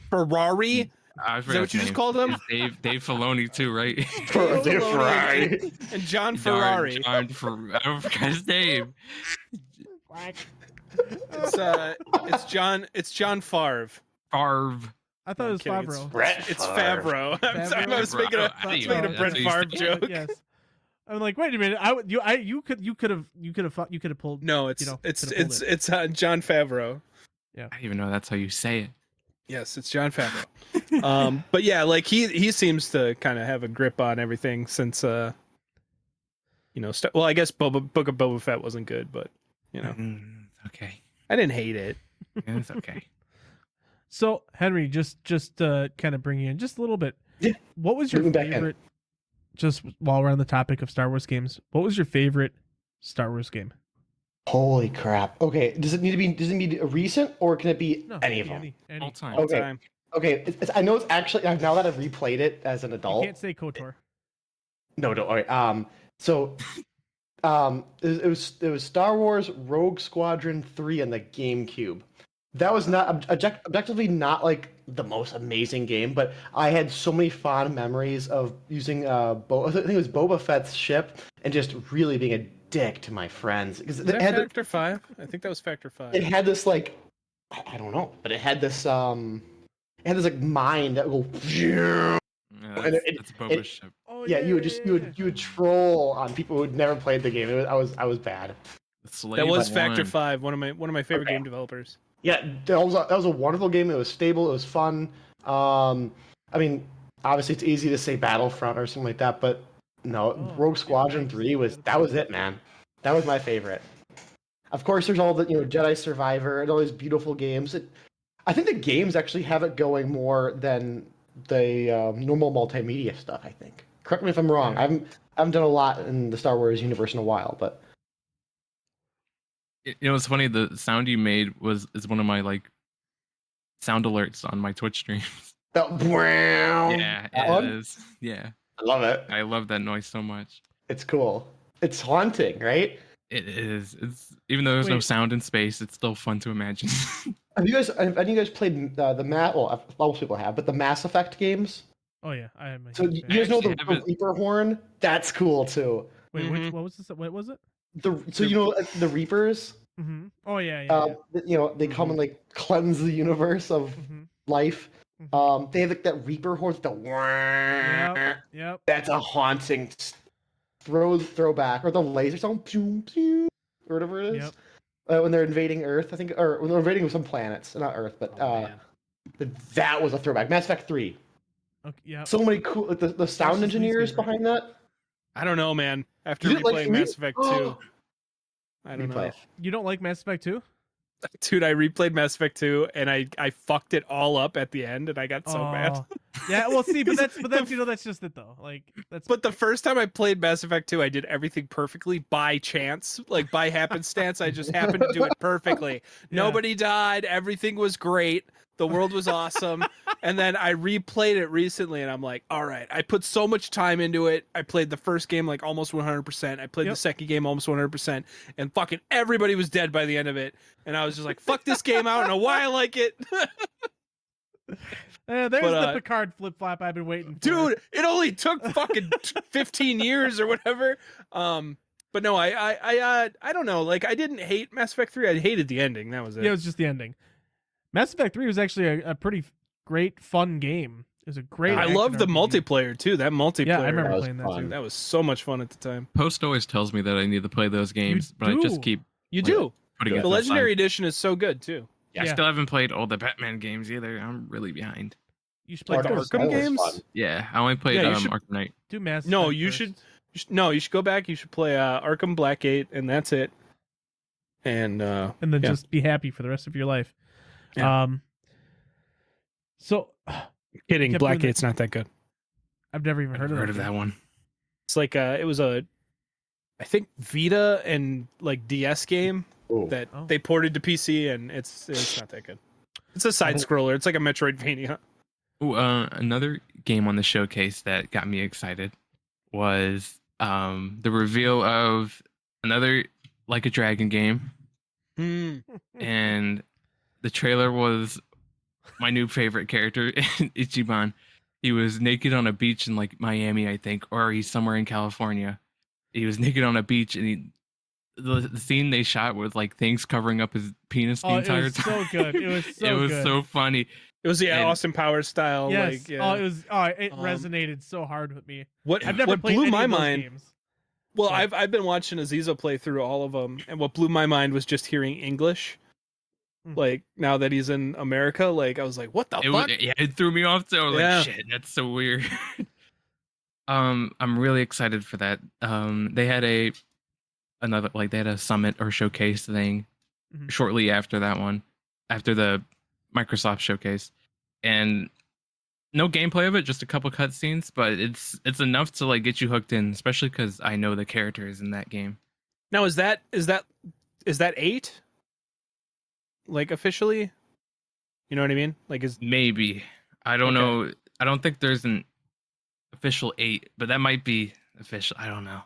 Ferrari? I Is forgot that what his you just name. called him? It's Dave Filoni too, right? Ferrari. And John Ferrari. I don't forget his name. It's John Favre. Favre. I thought it was kidding, Favreau. It's Favreau. I'm sorry, I was making a Brett Favre joke. Yes. I'm like, wait a minute. You could have pulled. No, it's John Favreau. Yeah. I didn't even know that's how you say it. Yes, it's John Favreau. But yeah, like he seems to kind of have a grip on everything since well, I guess Book of Boba Fett wasn't good, but Okay, I didn't hate it. yeah, it's okay. So Henry, just to kind of bring you in just a little bit. Yeah. What was your favorite? Just while we're on the topic of Star Wars games, what was your favorite Star Wars game? Holy crap! Okay, does it need to be recent, or can it be any of them? Any. All time. Okay. Okay, I know it's actually now that I've replayed it as an adult. You can't say KOTOR. No, don't worry. So, it was Star Wars Rogue Squadron 3 on the GameCube. That was not objectively not like the most amazing game, but I had so many fond memories of using I think it was Boba Fett's ship and just really being a dick to my friends. Is that Factor 5? I think that was Factor 5. It had this like I don't know, but it had this like mine that would go. Yeah, it's Boba's ship. Oh, yeah, you would troll on people who had never played the game. I was bad. That was Factor 5, one of my favorite game developers. Yeah, that was a wonderful game. It was stable. It was fun. I mean, obviously it's easy to say Battlefront or something like that, but no, Rogue Squadron 3 was it, man. That was my favorite. Of course, there's all the Jedi Survivor and all these beautiful games. I think the games actually have it going more than the normal multimedia stuff. I think. Correct me if I'm wrong. I haven't done a lot in the Star Wars universe in a while, but. It's funny. The sound you made is one of my like sound alerts on my Twitch streams. Yeah, it is. Yeah, I love it. I love that noise so much. It's cool. It's haunting, right? It is. It's even though there's no sound in space, it's still fun to imagine. Have you guys played the most people have, but the Mass Effect games? Oh yeah, I am. So you guys know the Reaper horn? That's cool too. Wait, what was this? What was it? The Reapers. Mm-hmm. Oh yeah. They come and like cleanse the universe of life. They have like that Reaper horn. Yep. That's a haunting throwback, or the laser song, or whatever it is. Yep. When they're invading Earth, I think, or when they're invading some planets, not Earth, but that was a throwback. Mass Effect 3. Okay, yeah. So many cool. The sound engineers behind that. I don't know, man. After replaying Mass Effect 2, I don't know. You don't like Mass Effect 2? Dude, I replayed Mass Effect 2 and I fucked it all up at the end and I got so mad. Yeah, well, see, but that's that's just it though. Like that's. But the first time I played Mass Effect 2, I did everything perfectly by chance, like by happenstance. I just happened to do it perfectly. Yeah. Nobody died. Everything was great. The world was awesome. And then I replayed it recently and I'm like, all right, I put so much time into it. I played the first game like almost 100%. I played the second game almost 100%. And fucking everybody was dead by the end of it. And I was just like, fuck this game. I don't know why I like it. There's the Picard flip-flop I've been waiting for. Dude, it only took fucking 15 years or whatever. But no, I don't know. Like, I didn't hate Mass Effect 3. I hated the ending. That was it. Yeah, it was just the ending. Mass Effect 3 was actually a pretty great, fun game. It was a great. I love the multiplayer too. That multiplayer. Yeah, I remember playing that too. That was so much fun at the time. Post always tells me that I need to play those games, but I just keep. You do. Putting it the Legendary Edition is so good too. Yeah, I still haven't played all the Batman games either. I'm really behind. You should play Arkham games. Yeah, I only played Arkham Knight. Do Mass Effect. No, you should. No, you should go back. You should play Arkham Blackgate, and that's it. And then just be happy for the rest of your life. Yeah. So. Kidding. Blackgate's not that good. I've never even heard of that one. It's like it was I think Vita and like DS game that they ported to PC, and it's not that good. It's a side scroller. It's like a Metroidvania. Ooh, another game on the showcase that got me excited was the reveal of another Like a Dragon game, and the trailer was my new favorite character, Ichiban. He was naked on a beach in like Miami, I think, or he's somewhere in California. He was naked on a beach, and the scene they shot was like things covering up his penis the entire time. So good. It was so it was good. so funny. It was the Austin Powers style. Yes. Like, yeah. It resonated so hard with me. I've never played blew my mind. Games. Well, I've been watching Azizo play through all of them, and what blew my mind was just hearing English. Like, now that he's in America, like, I was like, what the fuck? It threw me off too. I was like, shit, that's so weird. I'm really excited for that. They had they had a summit or showcase thing shortly after that one, after the Microsoft showcase, and no gameplay of it, just a couple cutscenes, but it's enough to like get you hooked in, especially because I know the characters in that game. Now is that 8? Like officially? You know what I mean? Like is maybe, I don't know. I don't think there's an official 8, but that might be official. I don't know.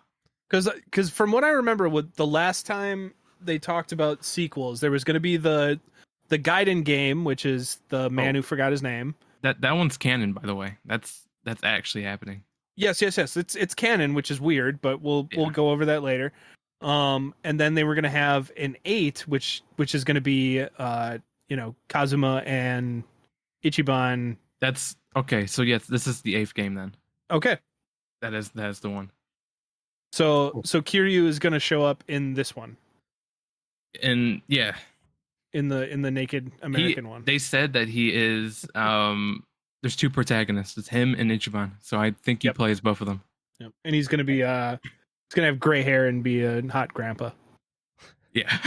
Because from what I remember, with the last time they talked about sequels, there was going to be the Gaiden game, which is the man who forgot his name. That one's canon, by the way. That's actually happening. Yes. It's canon, which is weird, but we'll go over that later. And then they were going to have an 8, which is going to be Kazuma and Ichiban. That's okay. So yes, this is the 8th game then. Okay, that is the one. So Kiryu is going to show up in this one. And yeah, in the naked American one. They said that he is there's 2 protagonists. It's him and Ichiban. So I think he plays both of them. Yep. And he's going to be he's going to have gray hair and be a hot grandpa. Yeah.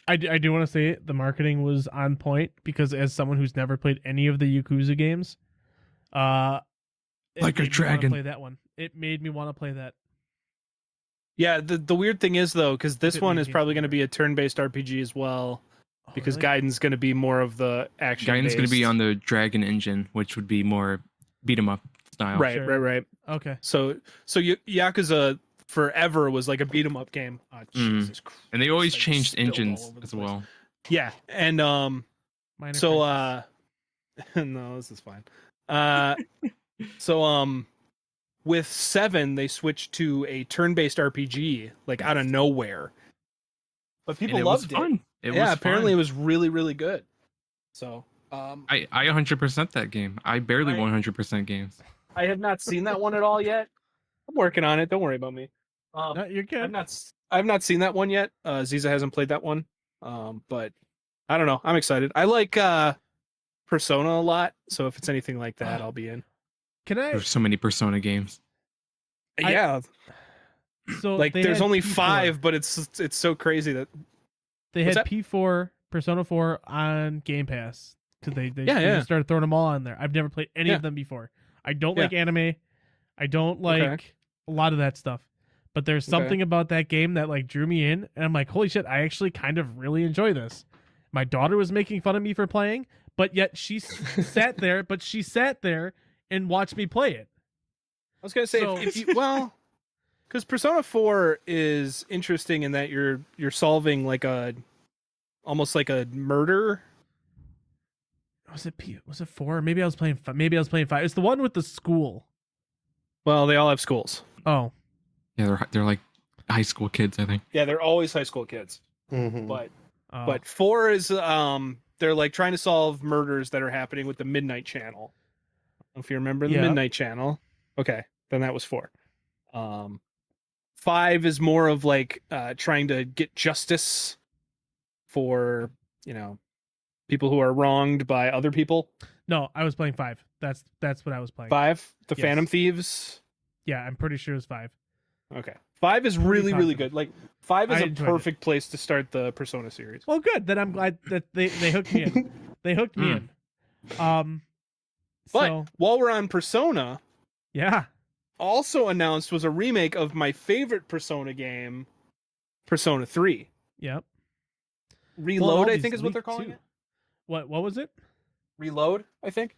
I do want to say the marketing was on point, because as someone who's never played any of the Yakuza games, like a dragon. Play that one. It made me want to play that. Yeah, the weird thing is though, because this one is probably going to be a turn-based RPG as well, because really? Gaiden's going to be more of the action. Gaiden's going to be on the Dragon engine, which would be more beat 'em up style. Right, sure. right. Okay. So Yakuza forever was like a beat 'em up game. Oh, Jesus Christ. And they always changed engines as well. Yeah, and no, this is fine. With 7, they switched to a turn-based RPG, like out of nowhere. But people loved it. Apparently it was really, really good. So I 100% that game. I barely 100% games. I have not seen that one at all yet. I'm working on it. Don't worry about me. No, you're good. I've not seen that one yet. Ziza hasn't played that one. But I don't know. I'm excited. I like Persona a lot, so if it's anything like that, I'll be in. There's so many Persona games. Yeah. So like there's only P4. 5, but it's so crazy that they had P4 Persona 4 on Game Pass, because they just started throwing them all on there. I've never played any of them before. I don't like anime. I don't like a lot of that stuff. But there's something about that game that like drew me in, and I'm like, holy shit, I actually kind of really enjoy this. My daughter was making fun of me for playing, but yet she sat there and watch me play it. I was gonna say, because Persona 4 is interesting in that you're solving like almost like a murder. Was it 4? Maybe I was playing 5. It's the one with the school. Well, they all have schools. Oh, yeah, they're like high school kids, I think. Yeah, they're always high school kids. Mm-hmm. But 4 is they're like trying to solve murders that are happening with the Midnight Channel. If you remember the Midnight Channel. Okay, then that was 4. 5 is more of like trying to get justice for, people who are wronged by other people. No, I was playing 5. That's what I was playing. 5? The Phantom Thieves? Yeah, I'm pretty sure it was 5. Okay. 5 is really, really good. Like 5 is a perfect place to start the Persona series. Well, good. Then I'm glad that they hooked me in. They hooked me in. But while we're on Persona, also announced was a remake of my favorite Persona game, Persona 3. Yep. Reload, I think is what they're calling it. What was it? Reload, I think.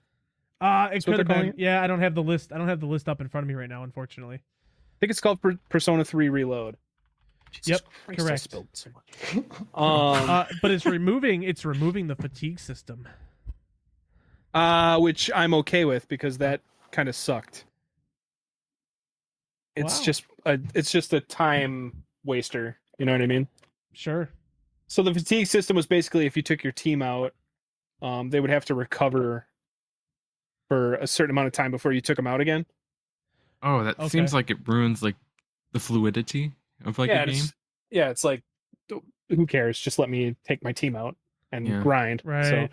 It could have been. Yeah, I don't have the list. I don't have the list up in front of me right now, unfortunately. I think it's called Persona 3 Reload. Jesus Christ, correct. I spilled so much. But it's removing the fatigue system. Which I'm okay with, because that kind of sucked. It's just a time waster. You know what I mean? Sure. So the fatigue system was basically, if you took your team out, they would have to recover for a certain amount of time before you took them out again. Oh, that seems like it ruins like the fluidity of like a game. It's like, who cares? Just let me take my team out and grind. Right.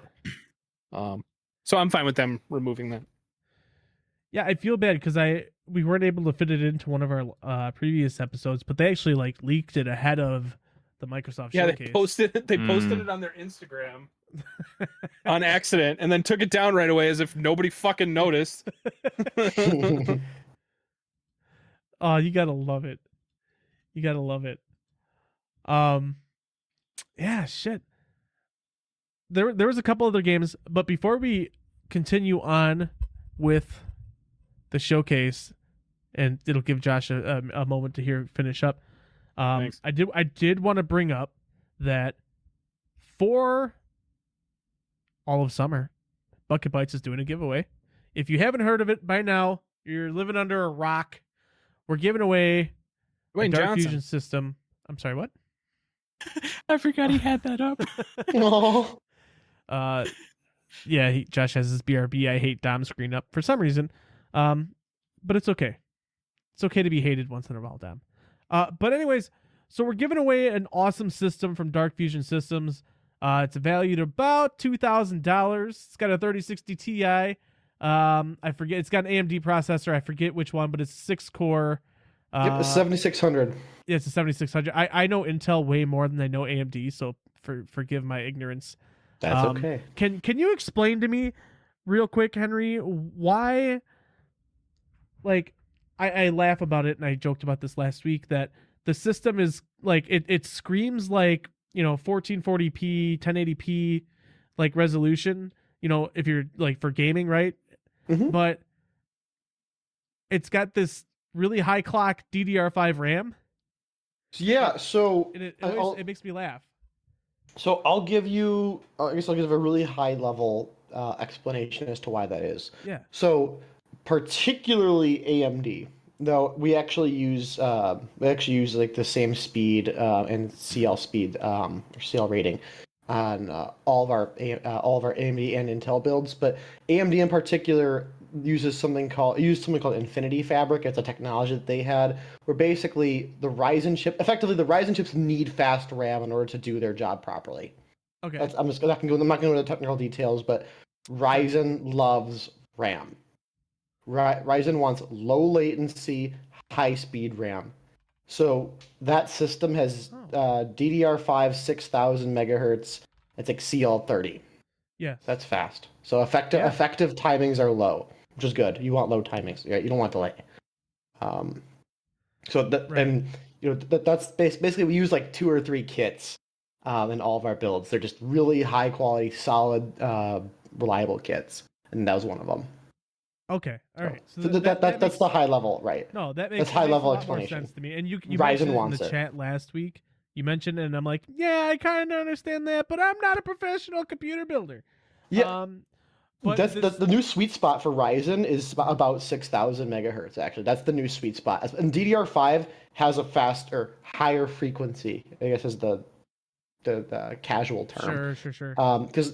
So I'm fine with them removing that. Yeah, I feel bad because we weren't able to fit it into one of our previous episodes, but they actually like leaked it ahead of the Microsoft showcase. They posted it on their Instagram on accident and then took it down right away as if nobody fucking noticed. Oh, you gotta love it. You gotta love it. Yeah, shit. There was a couple other games, but before we continue on with the showcase, and it'll give Josh a moment to finish up. Thanks. I did want to bring up that for all of summer, Bucket Bytes is doing a giveaway. If you haven't heard of it by now, you're living under a rock. We're giving away a Dark Fusion system. I'm sorry, what? I forgot he had that up. Oh. Yeah, Josh has his BRB I hate Dom screen up for some reason. But it's okay. It's okay to be hated once in a while, Dom. But anyways, so we're giving away an awesome system from Dark Fusion Systems. It's valued about $2,000. It's got a 3060 Ti. I forget. It's got an AMD processor. I forget which one, but it's 6-core. Yep, 7600. Yeah, it's a 7600. I know Intel way more than I know AMD, so forgive my ignorance. That's okay. Can you explain to me real quick, Henry, why, like, I laugh about it, and I joked about this last week, that the system is like it screams like, 1440p 1080p like resolution, if you're like for gaming, right? Mm-hmm. But it's got this really high clock DDR5 RAM. Yeah, so it makes me laugh. So I'll give you, I guess I'll give a really high level explanation as to why that is. Yeah. So particularly AMD, though we actually use like the same speed and CL speed or CL rating on all of our AMD and Intel builds, but AMD in particular uses something called Infinity Fabric. It's a technology that they had where basically the Ryzen chips need fast RAM in order to do their job properly. Okay. I'm not going to go into the technical details, but Ryzen loves RAM. Ryzen wants low latency, high speed RAM. So that system has DDR5 6000 megahertz. It's like CL30. Yeah. That's fast. So effective timings are low, which is good. You want low timings, right? You don't want delay. That's basically we use like 2 or 3 kits in all of our builds. They're just really high quality, solid, reliable kits, and that was one of them. Okay, all right. So that's the high level, right? No, that's high level explanation. More sense to me. And you Ryzen mentioned wants in the it. chat last week. You mentioned it, and I'm like, yeah, I kind of understand that, but I'm not a professional computer builder. Yeah. But the new sweet spot for Ryzen is about 6,000 megahertz. Actually, that's the new sweet spot. And DDR5 has a faster, higher frequency, I guess is the casual term. Sure. Because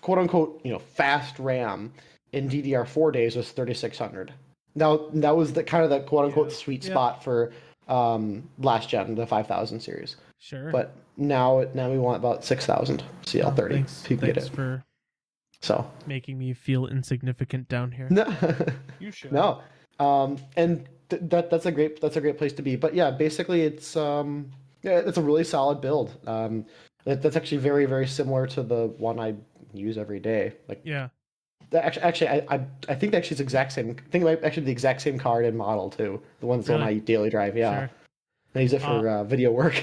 quote unquote, fast RAM in DDR4 days was 3600. Now that was the kind of the quote unquote sweet spot for last gen, the 5000 series. Sure. But now we want about 6000 CL30. Thanks for making me feel insignificant down here. No, you should. No, and that's a great place to be. But yeah, basically it's it's a really solid build. That's actually very, very similar to the one I use every day. Like actually, I think it's exact same. I think it might actually be the exact same card and model too. The one that's on my daily drive. Yeah, sure. I use it for video work.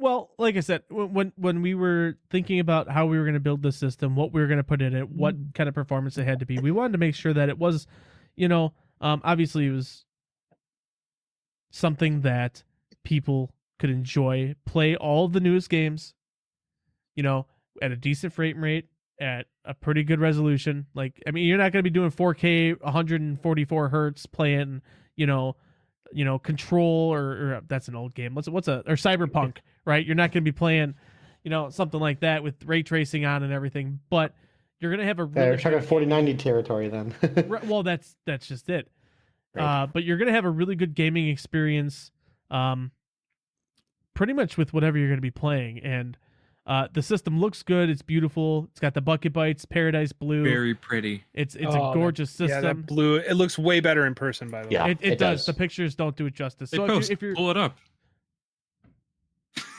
Well, like I said, when we were thinking about how we were going to build the system, what we were going to put in it, what kind of performance it had to be, we wanted to make sure that it was, obviously it was something that people could enjoy, play all the newest games, at a decent frame rate, at a pretty good resolution. Like, I mean, you're not going to be doing 4K, 144 hertz playing, Control or that's an old game. Or Cyberpunk, right? You're not going to be playing, something like that with ray tracing on and everything. But you're going to have a really you're talking 4090 territory then. Well, that's just it. Right. But you're going to have a really good gaming experience, pretty much with whatever you're going to be playing. And The system looks good. It's beautiful. It's got the Bucket Bytes Paradise Blue. Very pretty. It's a gorgeous system. Yeah, that blue. It looks way better in person, by the way. Yeah, it does. The pictures don't do it justice. So if you're pull it up.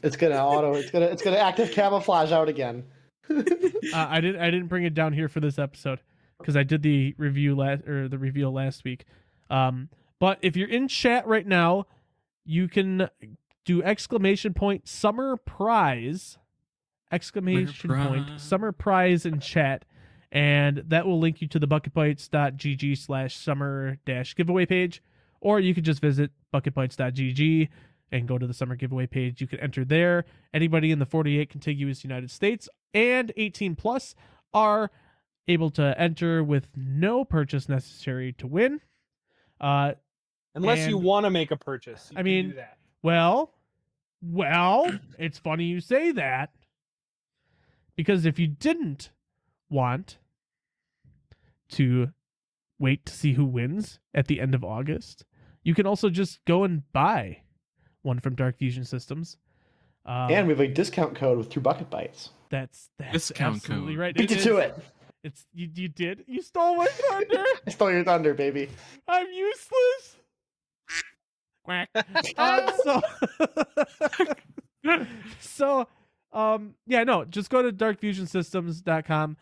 It's gonna active camouflage out again. I didn't bring it down here for this episode because I did the reveal last week. But if you're in chat right now, you can do !summer prize !summer prize in chat, and that will link you to the bucketbytes.gg/summer-giveaway page, or you can just visit bucketbytes.gg and go to the summer giveaway page. You can enter there. Anybody in the 48 contiguous United States and 18 plus are able to enter with no purchase necessary to win. Unless you want to make a purchase. I mean, do that. Well, it's funny you say that, because if you didn't want to wait to see who wins at the end of August, you can also just go and buy one from Dark Fusion Systems. And we have a discount code through Bucket Bytes. That's discount absolutely code. right. Beat you to it. It's you did. You stole my thunder. I stole your thunder, baby. I'm useless. Quack. Just go to darkfusionsystems.com.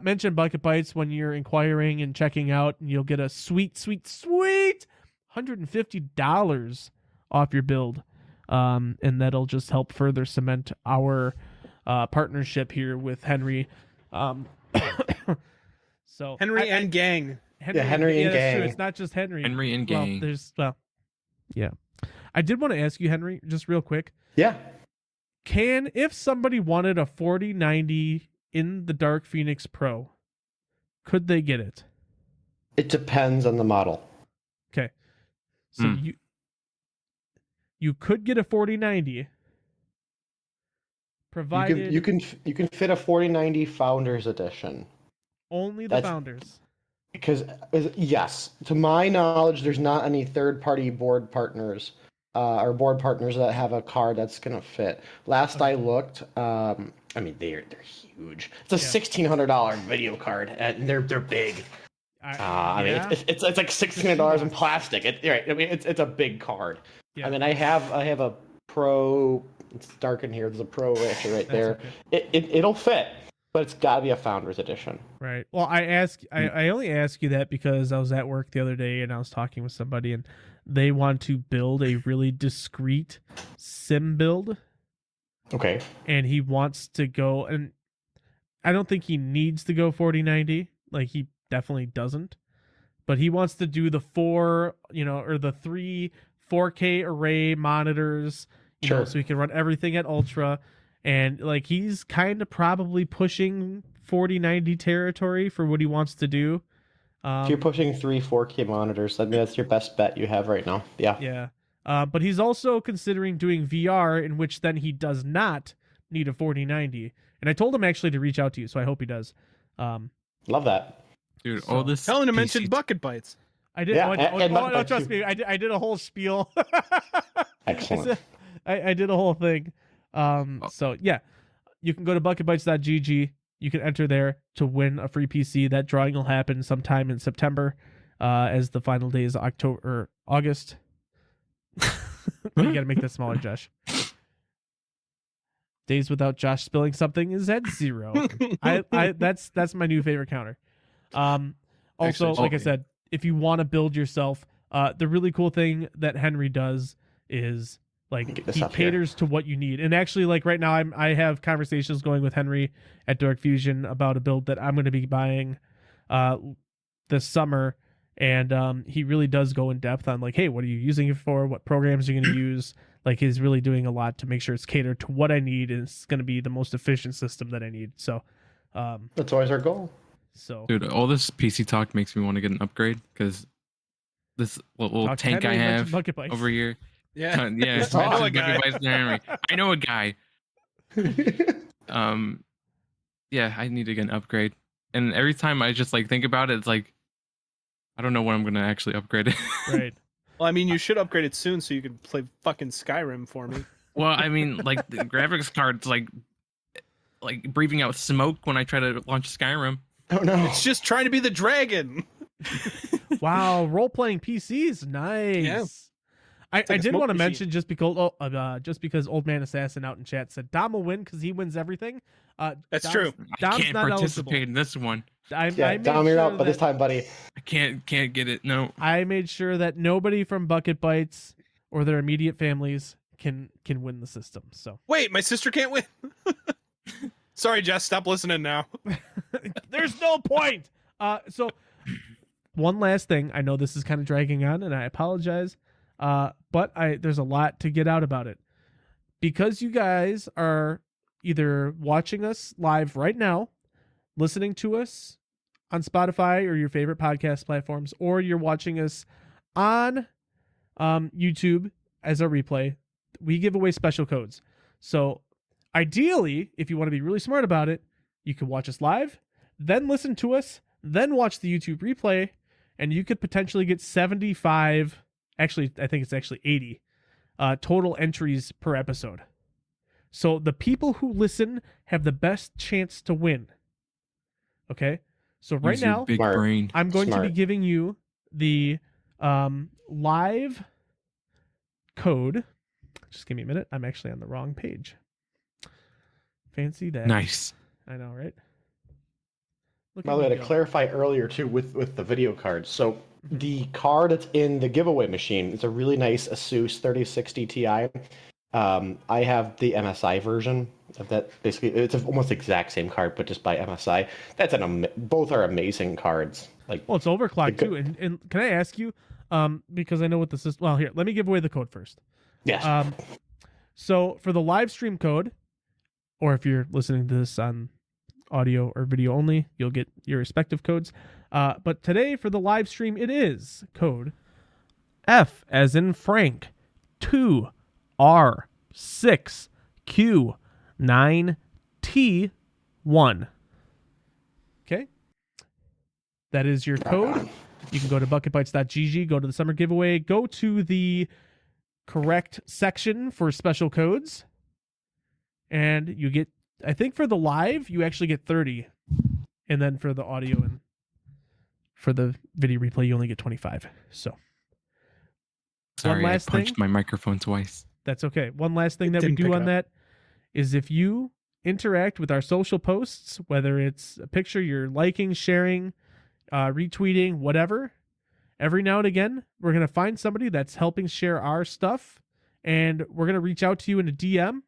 Mention Bucket Bytes when you're inquiring and checking out, and you'll get a sweet $150 off your build. And that'll just help further cement our partnership here with Henry. So Henry and gang. Henry and gang. True. It's not just Henry. Henry and gang. Yeah. I did want to ask you, Henry, just real quick. Yeah. If somebody wanted a 4090 in the Dark Phoenix Pro, could they get it? It depends on the model. Okay. So you could get a 4090, provided you can fit a 4090 Founders Edition. Only the Founders. Because yes, to my knowledge, there's not any third-party board partners or board partners that have a card that's gonna fit. Last I looked, I mean they're huge. It's a $1,600 video card, and they're big. I mean it's like $1,600 in plastic. It's a big card. Yeah. I mean I have a Pro. It's dark in here. There's a Pro actually right there. Okay. It'll fit. But it's got to be a Founders Edition. Right. Well, I only ask you that because I was at work the other day and I was talking with somebody, and they want to build a really discreet sim build. Okay. And he wants to go, and I don't think he needs to go 4090. Like, he definitely doesn't. But he wants to do the 3 4K array monitors, you know, so he can run everything at Ultra. And like he's kind of probably pushing 4090 territory for what he wants to do. If you're pushing 3 4K monitors, I mean that's your best bet you have right now. Yeah. Yeah. But he's also considering doing VR, in which then he does not need a 4090. And I told him actually to reach out to you, so I hope he does. Love that, dude. All this. Tell him to mention Bucket Bytes. I did. No, trust me. I did a whole spiel. Excellent. I did a whole thing. So yeah, you can go to bucketbytes.gg. You can enter there to win a free PC. That drawing will happen sometime in September, as the final day is August. You gotta make that smaller, Josh. Days without Josh spilling something is at 0. That's my new favorite counter. Also, like I said, if you want to build yourself, the really cool thing that Henry does is like he caters to what you need. And actually, like right now, I have conversations going with Henry at Dark Fusion about a build that I'm going to be buying this summer. And he really does go in depth on like, hey, what are you using it for? What programs are you going to use? Like he's really doing a lot to make sure it's catered to what I need, and it's going to be the most efficient system that I need. So that's always our goal. So, dude, all this PC talk makes me want to get an upgrade because this little tank I have over here. Yeah, yeah. I know a guy. I know a guy. Yeah, I need to get an upgrade, and every time I just like think about it, it's like I don't know when I'm gonna actually upgrade it. Right. Well, I mean, you should upgrade it soon so you can play fucking Skyrim for me. Well, I mean, like the graphics card's like like breathing out smoke when I try to launch Skyrim. Oh no! It's just trying to be the dragon. Wow, role-playing PCs, nice. Yeah. I like a did smoke want to machine. mention just because Old Man Assassin out in chat said Dom will win because he wins everything. That's true. I Dom's can't not participate eligible. in this one. I Dom, made you're sure out by this that- time, buddy. I can't get it. No. I made sure that nobody from Bucket Bytes or their immediate families can win the system. So Wait, my sister can't win. Sorry, Jess. Stop listening now. there's no point. So one last thing. I know this is kind of dragging on, and I apologize. But there's a lot to get out about it. Because you guys are either watching us live right now, listening to us on Spotify or your favorite podcast platforms, or you're watching us on YouTube as a replay, we give away special codes. So ideally, if you want to be really smart about it, you could watch us live, then listen to us, then watch the YouTube replay, and you could potentially get 75, actually, I think it's actually 80 total entries per episode. So the people who listen have the best chance to win. Okay? So right Use your now, big Smart. brain. I'm going to be Smart. giving you the live code. Just give me a minute. I'm actually on the wrong page. Fancy that. Nice. I know, right? Look By the way, me to go. clarify earlier too with the video cards. So the card that's in the giveaway machine is a really nice Asus 3060 Ti. I have the MSI version of that. Basically, it's almost the exact same card, but just by MSI. That's both are amazing cards. Like, Well, it's overclocked The too. And can I ask you, because I know what this is. Well, here, let me give away the code first. yes, So for the live stream code, or if you're listening to this on audio or video only, you'll get your respective codes. But today for the live stream, it is code F as in Frank 2R6Q9T1. Okay. That is your code. You can go to bucketbytes.gg, go to the summer giveaway, go to the correct section for special codes, and you get, I think for the live, you actually get 30. And then for the audio and for the video replay, you only get 25. So Sorry, last I punched thing. my microphone twice. that's okay. One last thing It that we didn't do pick on it that is if you interact with our social posts, whether it's a picture you're liking, sharing, retweeting, whatever, every now and again, we're going to find somebody that's helping share our stuff, and we're going to reach out to you in a DM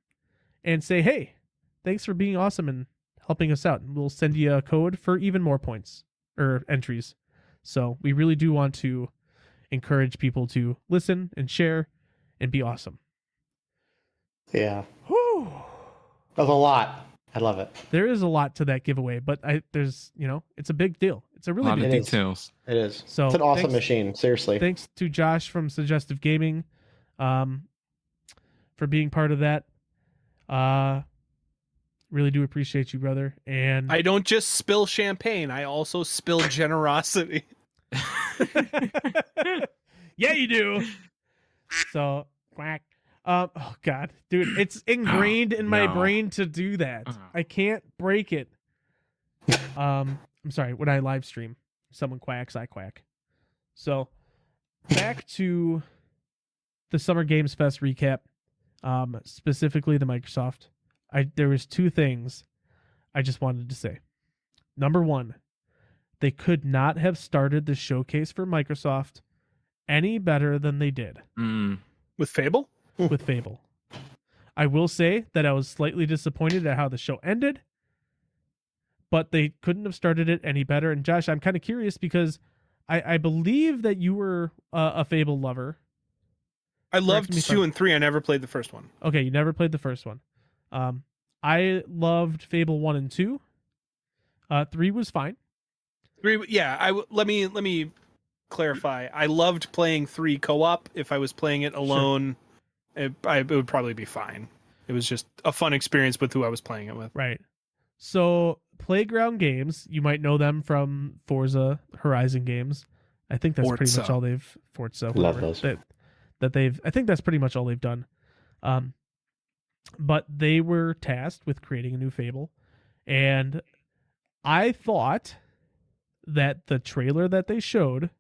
and say, hey, thanks for being awesome and helping us out. And we'll send you a code for even more points or entries. So we really do want to encourage people to listen and share and be awesome. yeah, Whew. that was a lot. I love it. There is a lot to that giveaway, but there's, it's a big deal. It's a A really lot big of deal. is. details. It is. So It's an awesome thanks- machine. Seriously. Thanks to Josh from Suggestive Gaming for being part of that. Really do appreciate you, brother. And I don't just spill champagne. I also spill generosity. yeah, you do. So quack. Oh God, dude, it's ingrained in my no. brain to do that. Oh. I can't break it. I'm sorry. When I live stream, someone quacks, I quack. So back to the Summer Games Fest recap. Specifically the Microsoft. There was two things I just wanted to say. Number one, they could not have started the showcase for Microsoft any better than they did With Fable? with Fable. I will say that I was slightly disappointed at how the show ended, but they couldn't have started it any better. And Josh, I'm kind of curious because I believe that you were a Fable lover. I loved me if 2 and 3. I never played the first one. Okay, you never played the first one. I loved Fable 1 and 2. 3 was fine. 3, yeah. Let me clarify. I loved playing 3 co-op. If I was playing it alone, it would probably be fine. It was just a fun experience with who I was playing it with. Right. So Playground Games, you might know them from Forza Horizon games. I think that's pretty much Forza. all they've Forza. Love whatever, those. that they've. I think that's pretty much all they've done. But they were tasked with creating a new Fable, And I thought that the trailer that they showed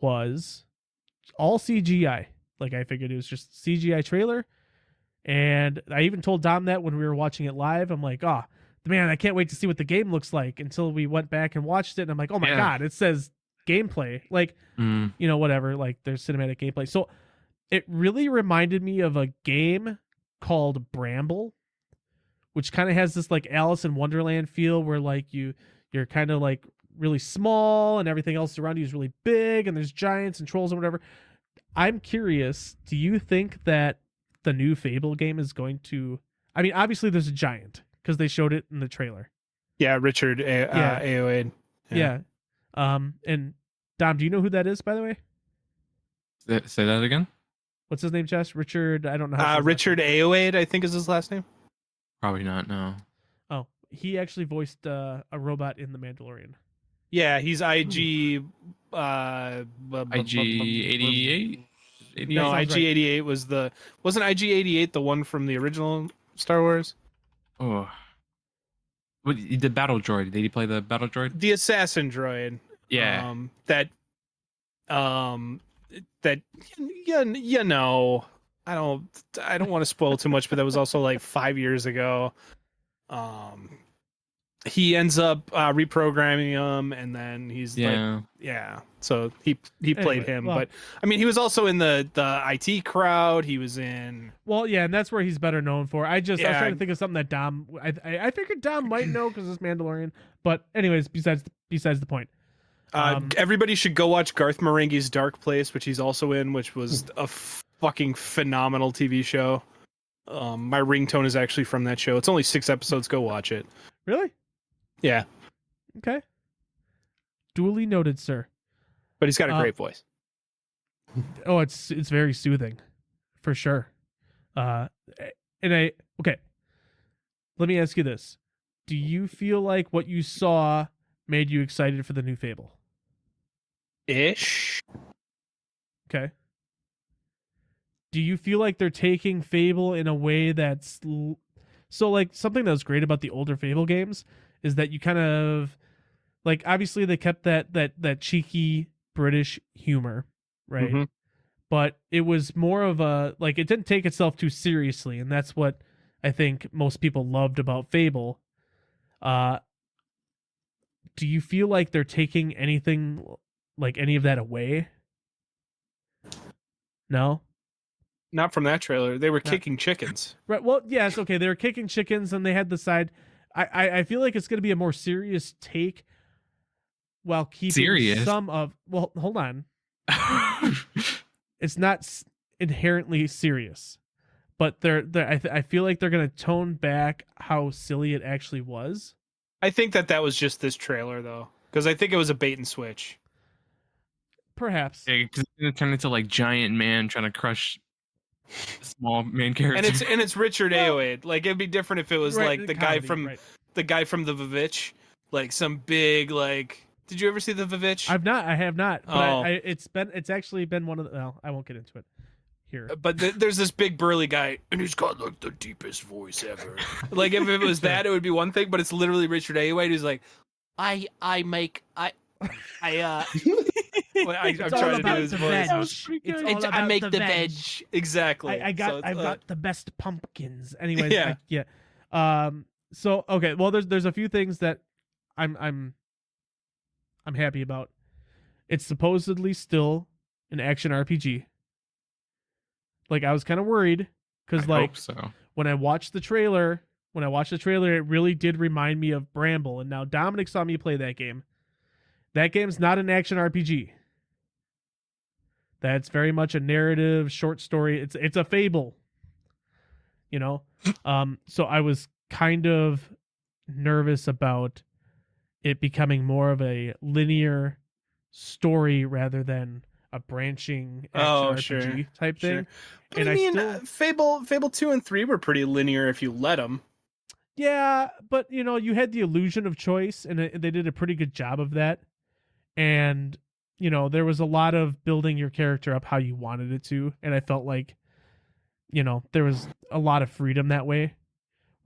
was all CGI. Like, I figured it was just CGI trailer. And I even told Dom that when we were watching it live. I'm like, oh, man, I can't wait to see what the game looks like, until we went back and watched it. And I'm like, oh my God, it says gameplay. Like, whatever. Like, there's cinematic gameplay. So it really reminded me of a game called Bramble, which kind of has this like Alice in Wonderland feel, where like you're kind of like really small and everything else around you is really big, and there's giants and trolls and whatever. I'm curious, do you think that the new Fable game is going to, I mean, obviously there's a giant because they showed it in the trailer. Yeah, Richard Ayoade. Yeah. And Dom, do you know who that is, by the way? Say that again. What's his name, Jess? Richard, I don't know. Richard Ayoade, I think is his last name. Probably not, no. Oh, he actually voiced a robot in The Mandalorian. Yeah, he's IG... IG-88? No, IG-88 was the... Wasn't IG-88 the one from the original Star Wars? Oh. The battle droid. Did he play the battle droid? The assassin droid. Yeah. That I don't want to spoil too much, but that was also like 5 years ago. He ends up reprogramming him, and then he's so he played him. Well, but I mean, he was also in the IT crowd. He was in and that's where he's better known for. I was trying to think of something that Dom I figured Dom might know because it's Mandalorian. But anyways, besides the point. Everybody should go watch Garth Marenghi's Dark Place, which he's also in, which was a fucking phenomenal TV show. My ringtone is actually from that show. It's only 6 episodes. Go watch it. Really? Yeah. Okay. Duly noted, sir. But he's got a great voice. Oh, it's very soothing, for sure. Let me ask you this: do you feel like what you saw made you excited for the new Fable? Ish. Okay. Do you feel like they're taking Fable in a way that's so like something that was great about the older Fable games is that you kind of like, obviously they kept that cheeky British humor, right? Mm-hmm. But it was more of a, like, it didn't take itself too seriously, and that's what I think most people loved about Fable. Do you feel like they're taking anything, like any of that away? No? Not from that trailer. They were kicking chickens. Right. Well, yes. Okay. They were kicking chickens, and they had the side. I feel like it's going to be a more serious take, while keeping some of. Well, hold on. It's not inherently serious, but I feel like they're going to tone back how silly it actually was. I think that was just this trailer, though, because I think it was a bait and switch. Perhaps. Yeah, because it turned into like giant man trying to crush small main character. And it's Richard Ayoade. Like, it'd be different if it was like the guy from the Vivitch, like some big like. Did you ever see the Vivitch? I have not. But it's actually been one of the. Well, I won't get into it here. But there's this big burly guy, and he's got like the deepest voice ever. Like, if it was that, it would be one thing. But it's literally Richard Ayoade who's like, I'm trying to do his voice. I make the veg. Exactly. I've got the best pumpkins. Anyways, So okay, well, there's a few things that I'm happy about. It's supposedly still an action RPG. Like, I was kind of worried because when I watched the trailer, it really did remind me of Bramble. And now Dominic saw me play that game. That game's not an action RPG. That's very much a narrative short story. It's a fable. You know? So I was kind of nervous about it becoming more of a linear story rather than a branching action RPG type thing. But and Fable 2 and 3 were pretty linear if you let them. Yeah, but you had the illusion of choice, and they did a pretty good job of that. And there was a lot of building your character up how you wanted it to, and I felt like there was a lot of freedom that way.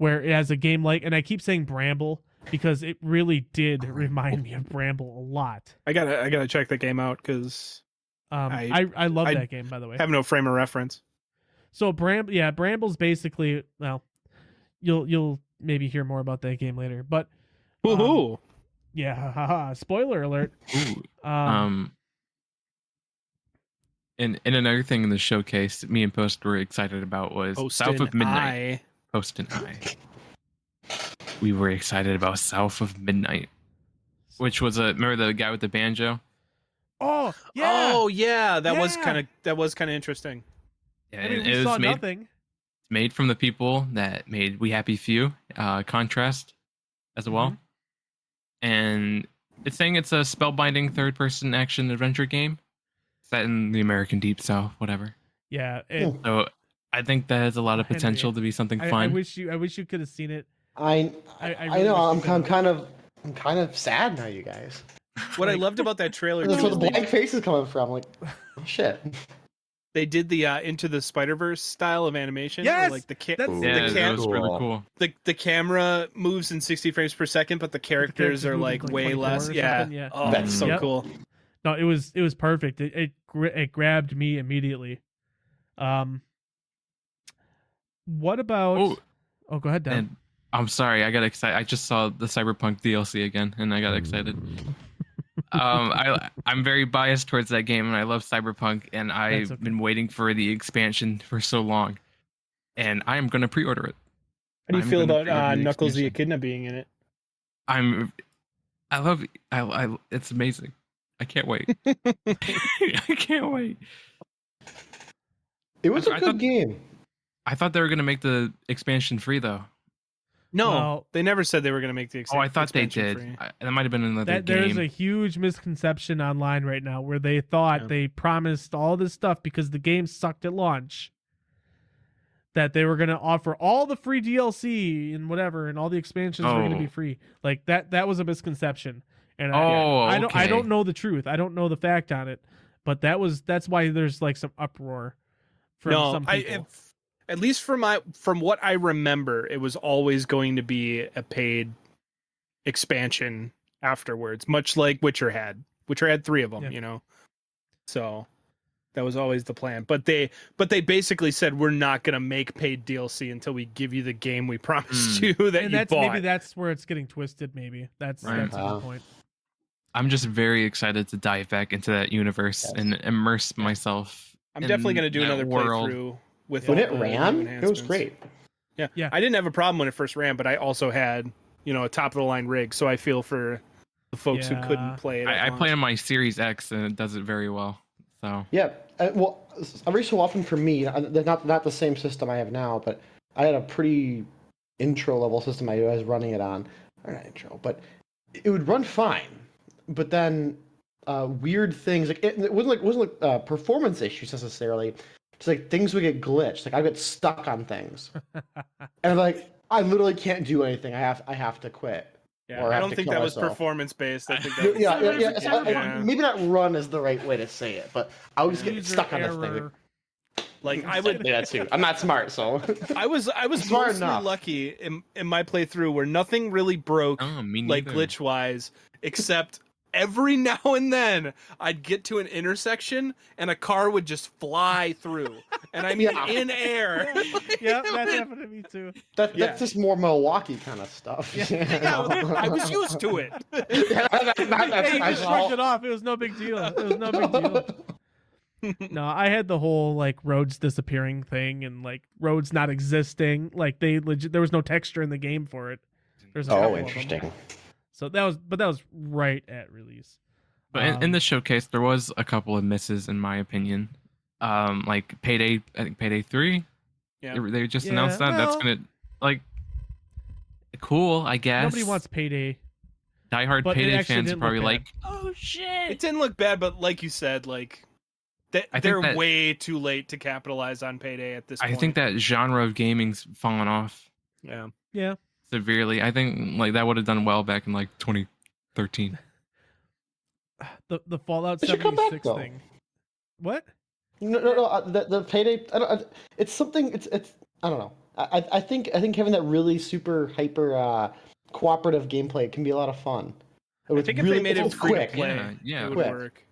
where it has a game like, and I keep saying Bramble because it really did remind me of Bramble a lot. I gotta check that game out because I love that game, by the way. Have no frame of reference. So Bramble's basically, well, you'll maybe hear more about that game later, but Woohoo! Yeah, spoiler alert. Ooh. And another thing in the showcase me and Post were excited about was South of Midnight. Post and I. We were excited about South of Midnight, which was remember the guy with the banjo? Oh yeah. Oh yeah, that was kind of interesting. Yeah, I mean, we saw nothing. It's made from the people that made We Happy Few, Contrast, as well. And it's saying it's a spellbinding third-person action adventure game set in the American Deep South, whatever. Yeah. So I think that has a lot of potential to be something fun. I wish you could have seen it. I know. I'm kind of sad now, you guys. What I loved about that trailer. That's where the blank face is coming from. Like, oh, shit. They did the Into the Spider-Verse style of animation. Yes, like that was really cool. The camera moves in 60 frames per second, but the characters are like way less. Yeah. Oh, that's so cool. No, it was perfect. It grabbed me immediately. What about? Oh, go ahead, Dan. And I'm sorry, I got excited. I just saw the Cyberpunk DLC again, and I got excited. I'm very biased towards that game, and I love Cyberpunk, and I've been waiting for the expansion for so long, and I am going to pre-order it. How do you feel about Knuckles the Echidna being in it? It's amazing. I can't wait. I can't wait. It was a good game. I thought they were going to make the expansion free, though. No, they never said they were going to make the expansion. I thought they did. That might have been another game. There's a huge misconception online right now where they thought they promised all this stuff because the game sucked at launch, that they were going to offer all the free DLC and whatever, and all the expansions were going to be free. Like that was a misconception. And I don't know the truth. I don't know the fact on it, but that's why there's like some uproar from some people. At least from what I remember, it was always going to be a paid expansion afterwards, much like Witcher had. Witcher had 3 of them, you know. So that was always the plan. But they basically said we're not going to make paid DLC until we give you the game we promised you that and you bought. Maybe that's where it's getting twisted. Maybe that's a good point. I'm just very excited to dive back into that universe and immerse myself. I'm definitely going to do another playthrough. When it ran, it was great. Yeah. I didn't have a problem when it first ran, but I also had, a top of the line rig, so I feel for the folks who couldn't play it. I play on my Series X, and it does it very well. So well, every so often for me, not the same system I have now, but I had a pretty intro level system I was running it on, or not intro, but it would run fine. But then weird things like it wasn't like performance issues necessarily. It's like things would get glitched. Like I get stuck on things, and like I literally can't do anything. I have to quit. Yeah, I don't think that was performance based. I think that maybe not run is the right way to say it, but I was getting stuck on this thing. Like I would. Yeah, too. I'm not smart, so I was mostly lucky in my playthrough where nothing really broke, like glitch wise, except every now and then I'd get to an intersection and a car would just fly through, and I mean in air. Yeah, that happened to me too. That's just more Milwaukee kind of stuff. I was used to it. Hey, you just brushed it off. It was no big deal. No, I had the whole like roads disappearing thing and like roads not existing. Like there was no texture in the game for it. There's interesting. So that was right at release. But in the showcase, there was a couple of misses, in my opinion. Like Payday, I think Payday 3. Yeah, they just announced that. That's gonna cool, I guess. Nobody wants Payday. Diehard Payday fans are probably like, oh shit. It didn't look bad, but like you said, like they're way too late to capitalize on Payday at this point. I think that genre of gaming's fallen off. Yeah. Severely. I think like that would have done well back in like 2013. The Fallout 76 thing. What? No. The Payday. It's something. It's. I don't know. I think having that really super hyper cooperative gameplay can be a lot of fun. I think if they made it free to quick. play, Yeah, it would quick. work.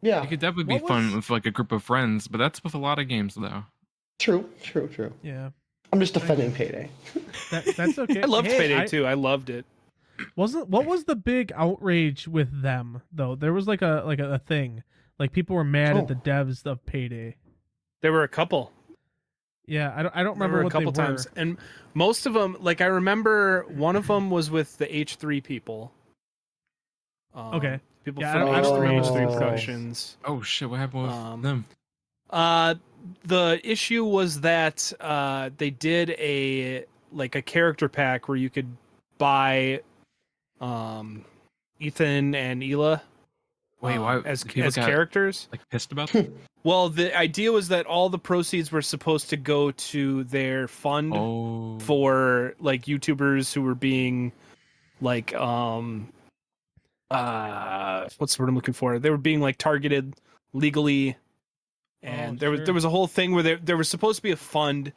Yeah, it could definitely be fun with like a group of friends, but that's with a lot of games though. true. Yeah. I'm just defending Payday. That's okay. I loved Payday too. I loved it. What was the big outrage with them though? There was like a thing. Like people were mad at the devs of Payday. There were a couple. Yeah, I don't remember a what couple they times, were. and most of them, like I remember, one of them was with the H3 people. Okay. People Yeah, from I don't remember H3 the Productions. Oh shit! What happened with them? The issue was that they did a character pack where you could buy Ethan and Hila. Wait, why as got, characters? Like pissed about that? Well, the idea was that all the proceeds were supposed to go to their fund for like YouTubers who were being like what's the word I'm looking for? They were being like targeted legally, and there was a whole thing where there was supposed to be a fund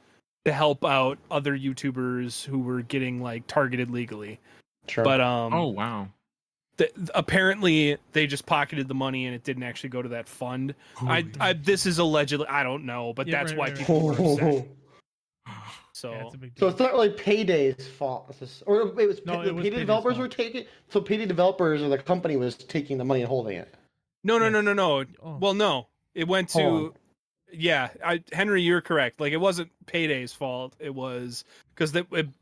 to help out other YouTubers who were getting like targeted legally. Sure. But oh wow. Apparently they just pocketed the money and it didn't actually go to that fund. This is allegedly, I don't know, but that's why people were upset. So, yeah, it's a big so deal. it's not like Payday's fault. Or it was Payday developers were taking. So Payday developers or the company was taking the money and holding it. No. Oh. Well, no, it went to. Yeah, Henry, you're correct. Like it wasn't Payday's fault. It was because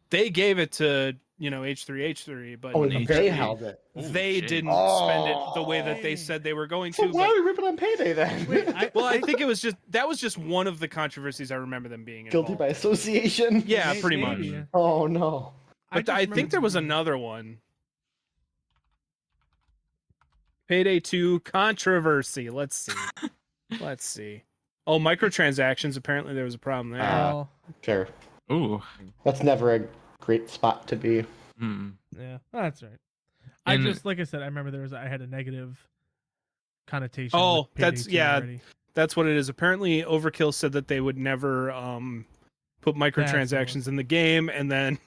they gave it to H3, but they held it. They didn't spend it the way that they said they were going to. Why are we ripping on Payday then? Wait, I think it was just one of the controversies I remember them being involved. Guilty by association. Yeah, pretty much. Yeah. Oh no. But I think there was another one. Payday 2 controversy. Let's see. Oh, microtransactions. Apparently there was a problem there. Sure. Ooh. That's never a great spot to be. Yeah, that's right. I just, like I said, I remember I had a negative connotation. Oh, that's already. That's what it is. Apparently Overkill said that they would never put microtransactions in the game, and then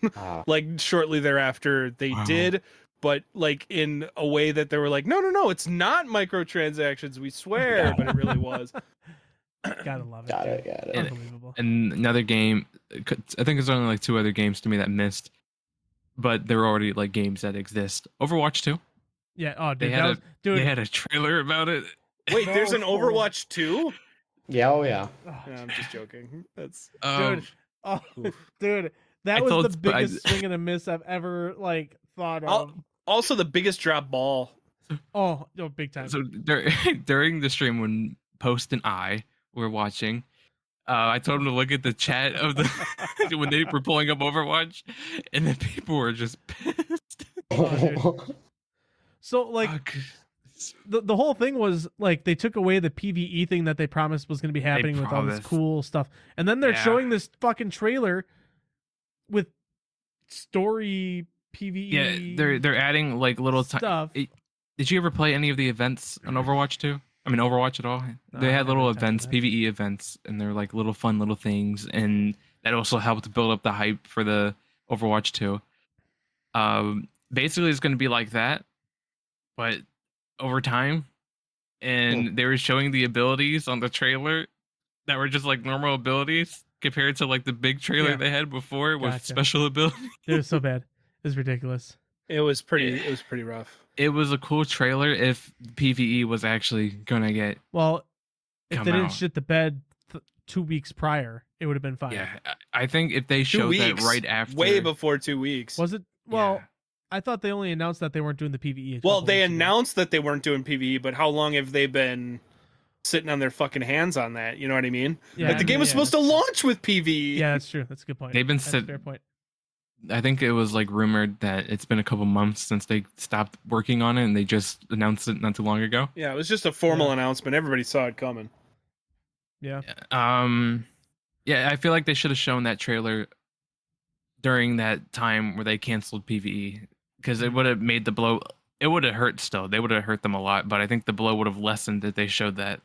like shortly thereafter they did, but like in a way that they were like, no, it's not microtransactions, we swear, but it really was. Gotta love it. Got it. Unbelievable. And another game, I think there's only like 2 other games to me that Myst, but there were already like games that exist. Overwatch 2. Yeah. Oh, dude, they had a trailer about it. Wait, there's an Overwatch 2? Yeah. Oh yeah. I'm just joking. That's dude. That was the biggest swing and a miss I've ever like thought of. Also, the biggest drop ball. Oh, no, big time. So during the stream when Post and I were watching, I told him to look at the chat of the when they were pulling up Overwatch, and then people were just pissed. So like the whole thing was like they took away the PvE thing that they promised was going to be happening with all this cool stuff, and then they're showing this fucking trailer with story PvE. Yeah, they're adding like little stuff. Did you ever play any of the events on Overwatch 2? I mean, Overwatch at all? No, they had little events, PvE events, and they're like little fun little things, and that also helped build up the hype for the Overwatch 2. Basically, it's going to be like that, but over time, and they were showing the abilities on the trailer that were just like normal abilities compared to like the big trailer they had before with special abilities. It was so bad. It was ridiculous. It was pretty rough. It was a cool trailer if PvE was actually gonna get. Well, if they didn't shit the bed 2 weeks prior, it would have been fine. Yeah, I think if they showed that right after, way before 2 weeks. Was it? Well, I thought they only announced that they weren't doing the PvE. Well, they announced that they weren't doing PvE, but how long have they been sitting on their fucking hands on that? You know what I mean? Yeah, like the game was supposed to launch with PvE. Yeah, that's true. That's a good point. They've been fair point. I think it was like rumored that it's been a couple months since they stopped working on it, and they just announced it not too long ago. Yeah, it was just a formal announcement. Everybody saw it coming. Yeah. Yeah, I feel like they should have shown that trailer during that time where they canceled PvE, because it would have made the blow. It would have hurt still. They would have hurt them a lot, but I think the blow would have lessened if they showed that.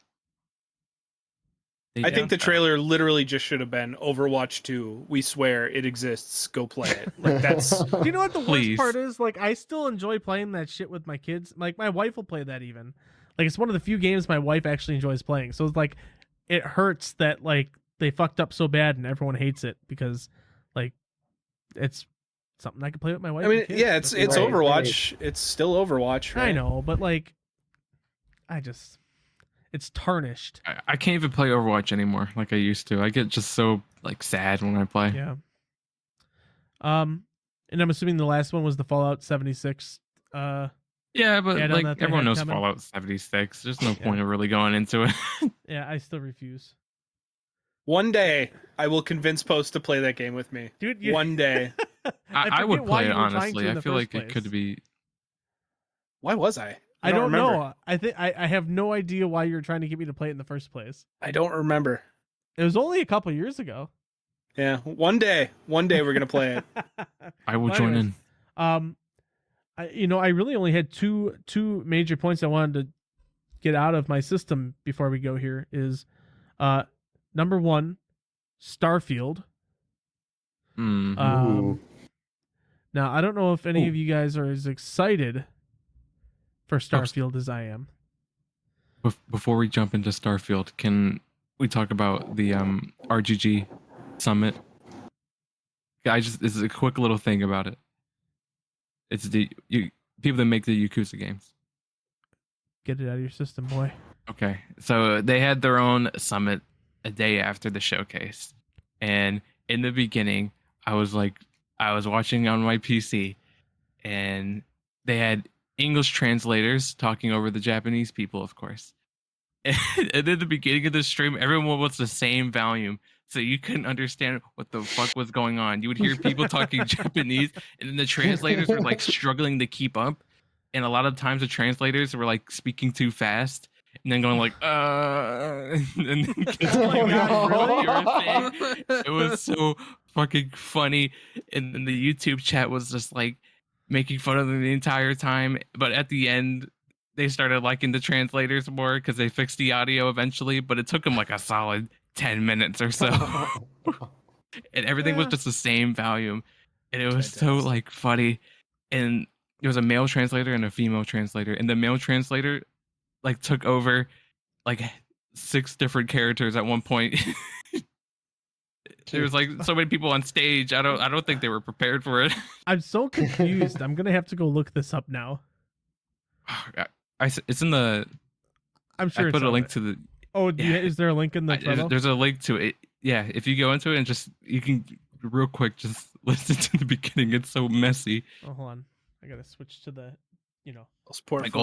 I think the trailer literally just should have been Overwatch 2. We swear it exists. Go play it. Like that's. Do you know what the worst part is? Like, I still enjoy playing that shit with my kids. Like, my wife will play that even. Like, it's one of the few games my wife actually enjoys playing. So it's like, it hurts that like they fucked up so bad and everyone hates it because, like, it's something I can play with my wife. I mean, and kids. yeah, it's Overwatch. Right. It's still Overwatch. Right? I know, but like, it's tarnished. I can't even play Overwatch anymore like I used to. I get just so like sad when I play. Yeah. And I'm assuming the last one was the Fallout 76. Yeah, but like everyone knows coming. Fallout 76. There's no point of really going into it. Yeah, I still refuse. One day I will convince Post to play that game with me. Dude, one day. I would play it honestly. I feel like it could be. Why was I? I don't know. I think I have no idea why you're trying to get me to play it in the first place. I don't remember. It was only a couple years ago. Yeah, one day we're gonna play it. I will join in. I really only had two major points I wanted to get out of my system before we go here. Is number one, Starfield. Now I don't know if any of you guys are as excited for Starfield as I am. Before we jump into Starfield, can we talk about the RGG Summit? This is a quick little thing about it. It's the people that make the Yakuza games. Get it out of your system, boy. Okay, so they had their own summit a day after the showcase, and in the beginning, I was watching on my PC, and they had English translators talking over the Japanese people, of course. And in the beginning of the stream, everyone was the same volume, so you couldn't understand what the fuck was going on. You would hear people talking Japanese, and then the translators were like struggling to keep up. And a lot of times the translators were like speaking too fast, and then going like, and then really irritating. It was so fucking funny. And then the YouTube chat was just like making fun of them the entire time. But at the end, they started liking the translators more because they fixed the audio eventually. But it took them like a solid 10 minutes or so. And everything was just the same volume. And it was so like funny. And there was a male translator and a female translator. And the male translator like took over like 6 different characters at one point. There was like so many people on stage. I don't think they were prepared for it. I'm so confused. I'm gonna have to go look this up now. It's in the. I'm sure. I put a link to the. Oh, yeah. Is there a link in the photo? There's a link to it. Yeah, if you go into it and you can real quick just listen to the beginning. It's so messy. Oh, hold on. I gotta switch to the. Like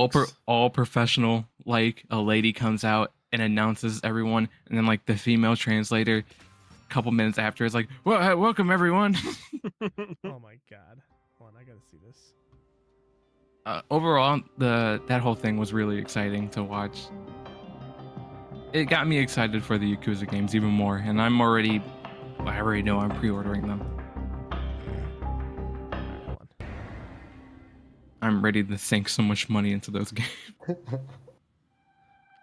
all professional. Like a lady comes out and announces everyone, and then like the female translator. Couple minutes after, it's like, well, welcome everyone. Oh my god, hold on, I gotta see this. Overall, that whole thing was really exciting to watch. It got me excited for the Yakuza games even more, and I already know I'm pre-ordering them. Hold on. I'm ready to sink so much money into those games.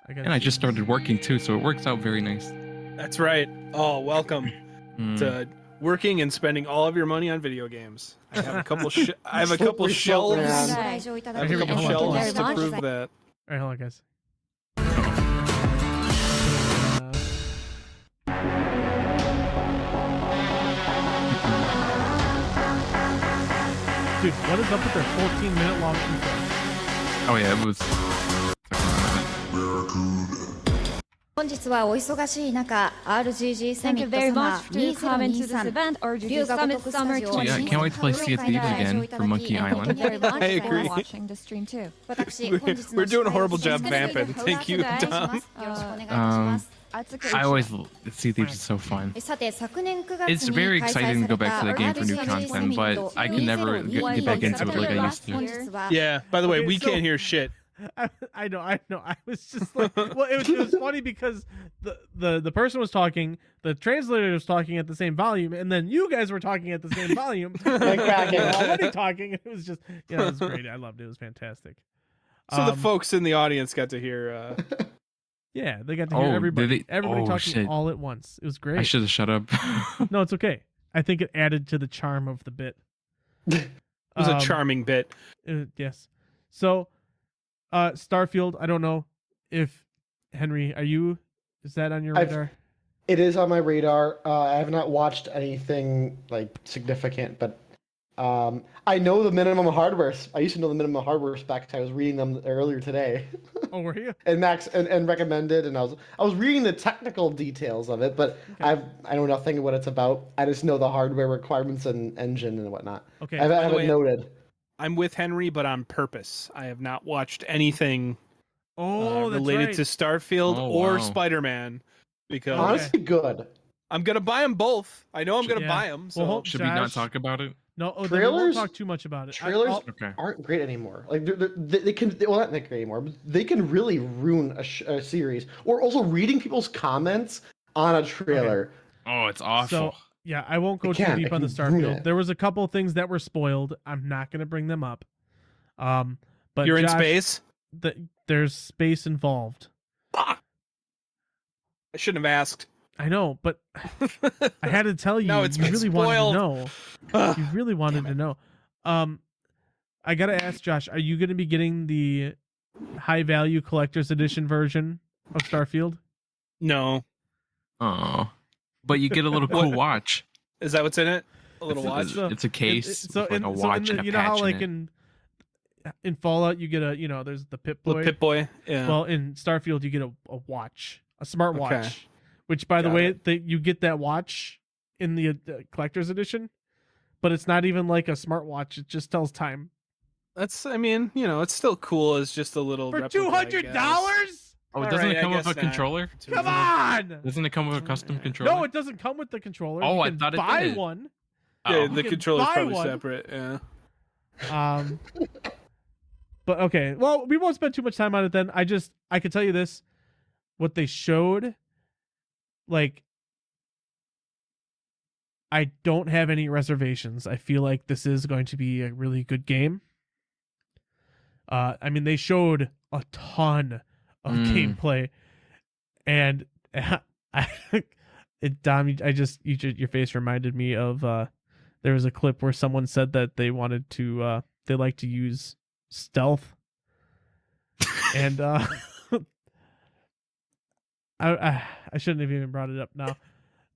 I just started working too, so it works out very nice. That's right. Oh, welcome to working and spending all of your money on video games. I have a couple. I have a couple shelves. I have a couple shelves to prove that. All right, hold on, guys. Dude, what is up with their 14-minute long intro? Oh yeah, it was.本日はお忙しい中、RGG サミットサマー2023留学国スタジオ Yeah, I can't wait to play Sea of Thieves again for Monkey Island. I agree. We're doing a horrible job vamping. Thank you, Tom. I always Sea of Thieves is so fun. It's very exciting to go back to the game for new content, but I can never get back into it like I used to. Yeah, by the way, we can't hear shit. I know. I was just like, well, it was funny because the person was talking, the translator was talking at the same volume, and then you guys were talking at the same volume. Like already talking. It was just, it was great. I loved it. It was fantastic. So the folks in the audience got to hear Yeah, they got to hear everybody talking shit. all at once. It was great. I should have shut up. No, it's okay. I think it added to the charm of the bit. It was a charming bit. Yes. So, Starfield, I don't know if, Henry, is that on your radar? It is on my radar. I have not watched anything like significant, but I know the minimum hardware. I used to know the minimum hardware specs. I was reading them earlier today. Oh, were you? And Max and recommended, and I was reading the technical details of it, but okay. I know nothing what it's about. I just know the hardware requirements and engine and whatnot. Okay. I haven't noted. I'm with Henry, but on purpose. I have not watched anything related to Starfield or Spider-Man because honestly, good. I'm gonna buy them both. I know I'm gonna buy them. So well, should we not talk about it? No, trailers. We won't talk too much about it. Trailers aren't great anymore. Like they can, well, not great anymore. But they can really ruin a series. Or also reading people's comments on a trailer. Okay. Oh, it's awful. So yeah, I won't go too deep on the Starfield. There was a couple things that were spoiled. I'm not going to bring them up. But you're Josh, in space. There's space involved. I shouldn't have asked. I know, but I had to tell you. No, it's you really spoiled. Wanted to know. You really wanted to know. I gotta ask Josh: are you going to be getting the high value collector's edition version of Starfield? No. Oh, but you get a little cool watch. Is that what's in it? A little watch. It's a case. With like a watch and a patch. You know how like in Fallout you get there's the Pip-Boy. The Pip-Boy. Yeah. Well, in Starfield you get a watch, a smart watch. Okay. Which, by the way, you get that watch in the collector's edition, but it's not even like a smartwatch. It just tells time. That's, I mean, it's still cool as just a little for $200. Oh, doesn't it come with a controller? Come on! Doesn't it come with a custom controller? No, it doesn't come with the controller. Oh, I thought it did. Buy one. Yeah, the controller's probably separate. Yeah. But okay, well, we won't spend too much time on it then. I can tell you this: what they showed. Like, I don't have any reservations. I feel like this is going to be a really good game. I mean, they showed a ton of gameplay, and Dom, your face reminded me of there was a clip where someone said that they wanted to they like to use stealth, and I shouldn't have even brought it up now.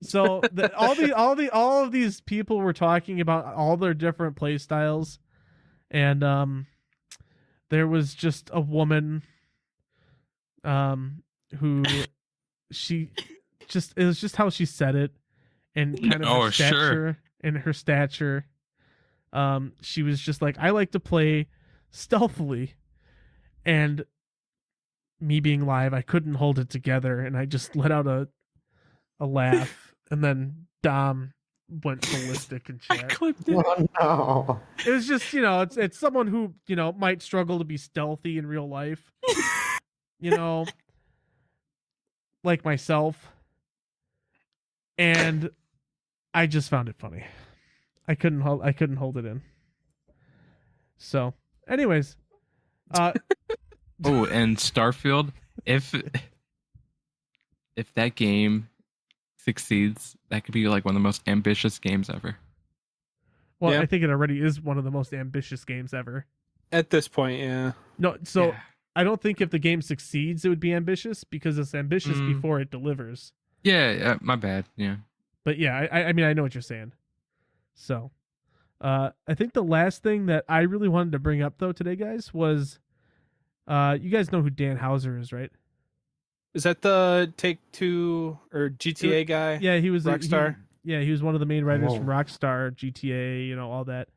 So all of these people were talking about all their different play styles, and there was just a woman who it was just how she said it, and kind of her stature and her stature. She was just like, I like to play stealthily, and me being live, I couldn't hold it together, and I just let out a laugh, and then Dom went ballistic and chat. I clipped it. Oh, no. It was just, it's someone who, might struggle to be stealthy in real life. Like myself. And I just found it funny. I couldn't hold it in. So, anyways, oh, and Starfield, if that game succeeds, that could be like one of the most ambitious games ever. Well, yeah. I think it already is one of the most ambitious games ever. At this point, yeah. No, so I don't think if the game succeeds, it would be ambitious, because it's ambitious before it delivers. Yeah, my bad. Yeah. But yeah, I mean, I know what you're saying. So, I think the last thing that I really wanted to bring up, though, today, guys, was you guys know who Dan Houser is, right? Is that the Take-Two or GTA guy? Yeah, he was Rockstar. He was one of the main writers from Rockstar, GTA, all that.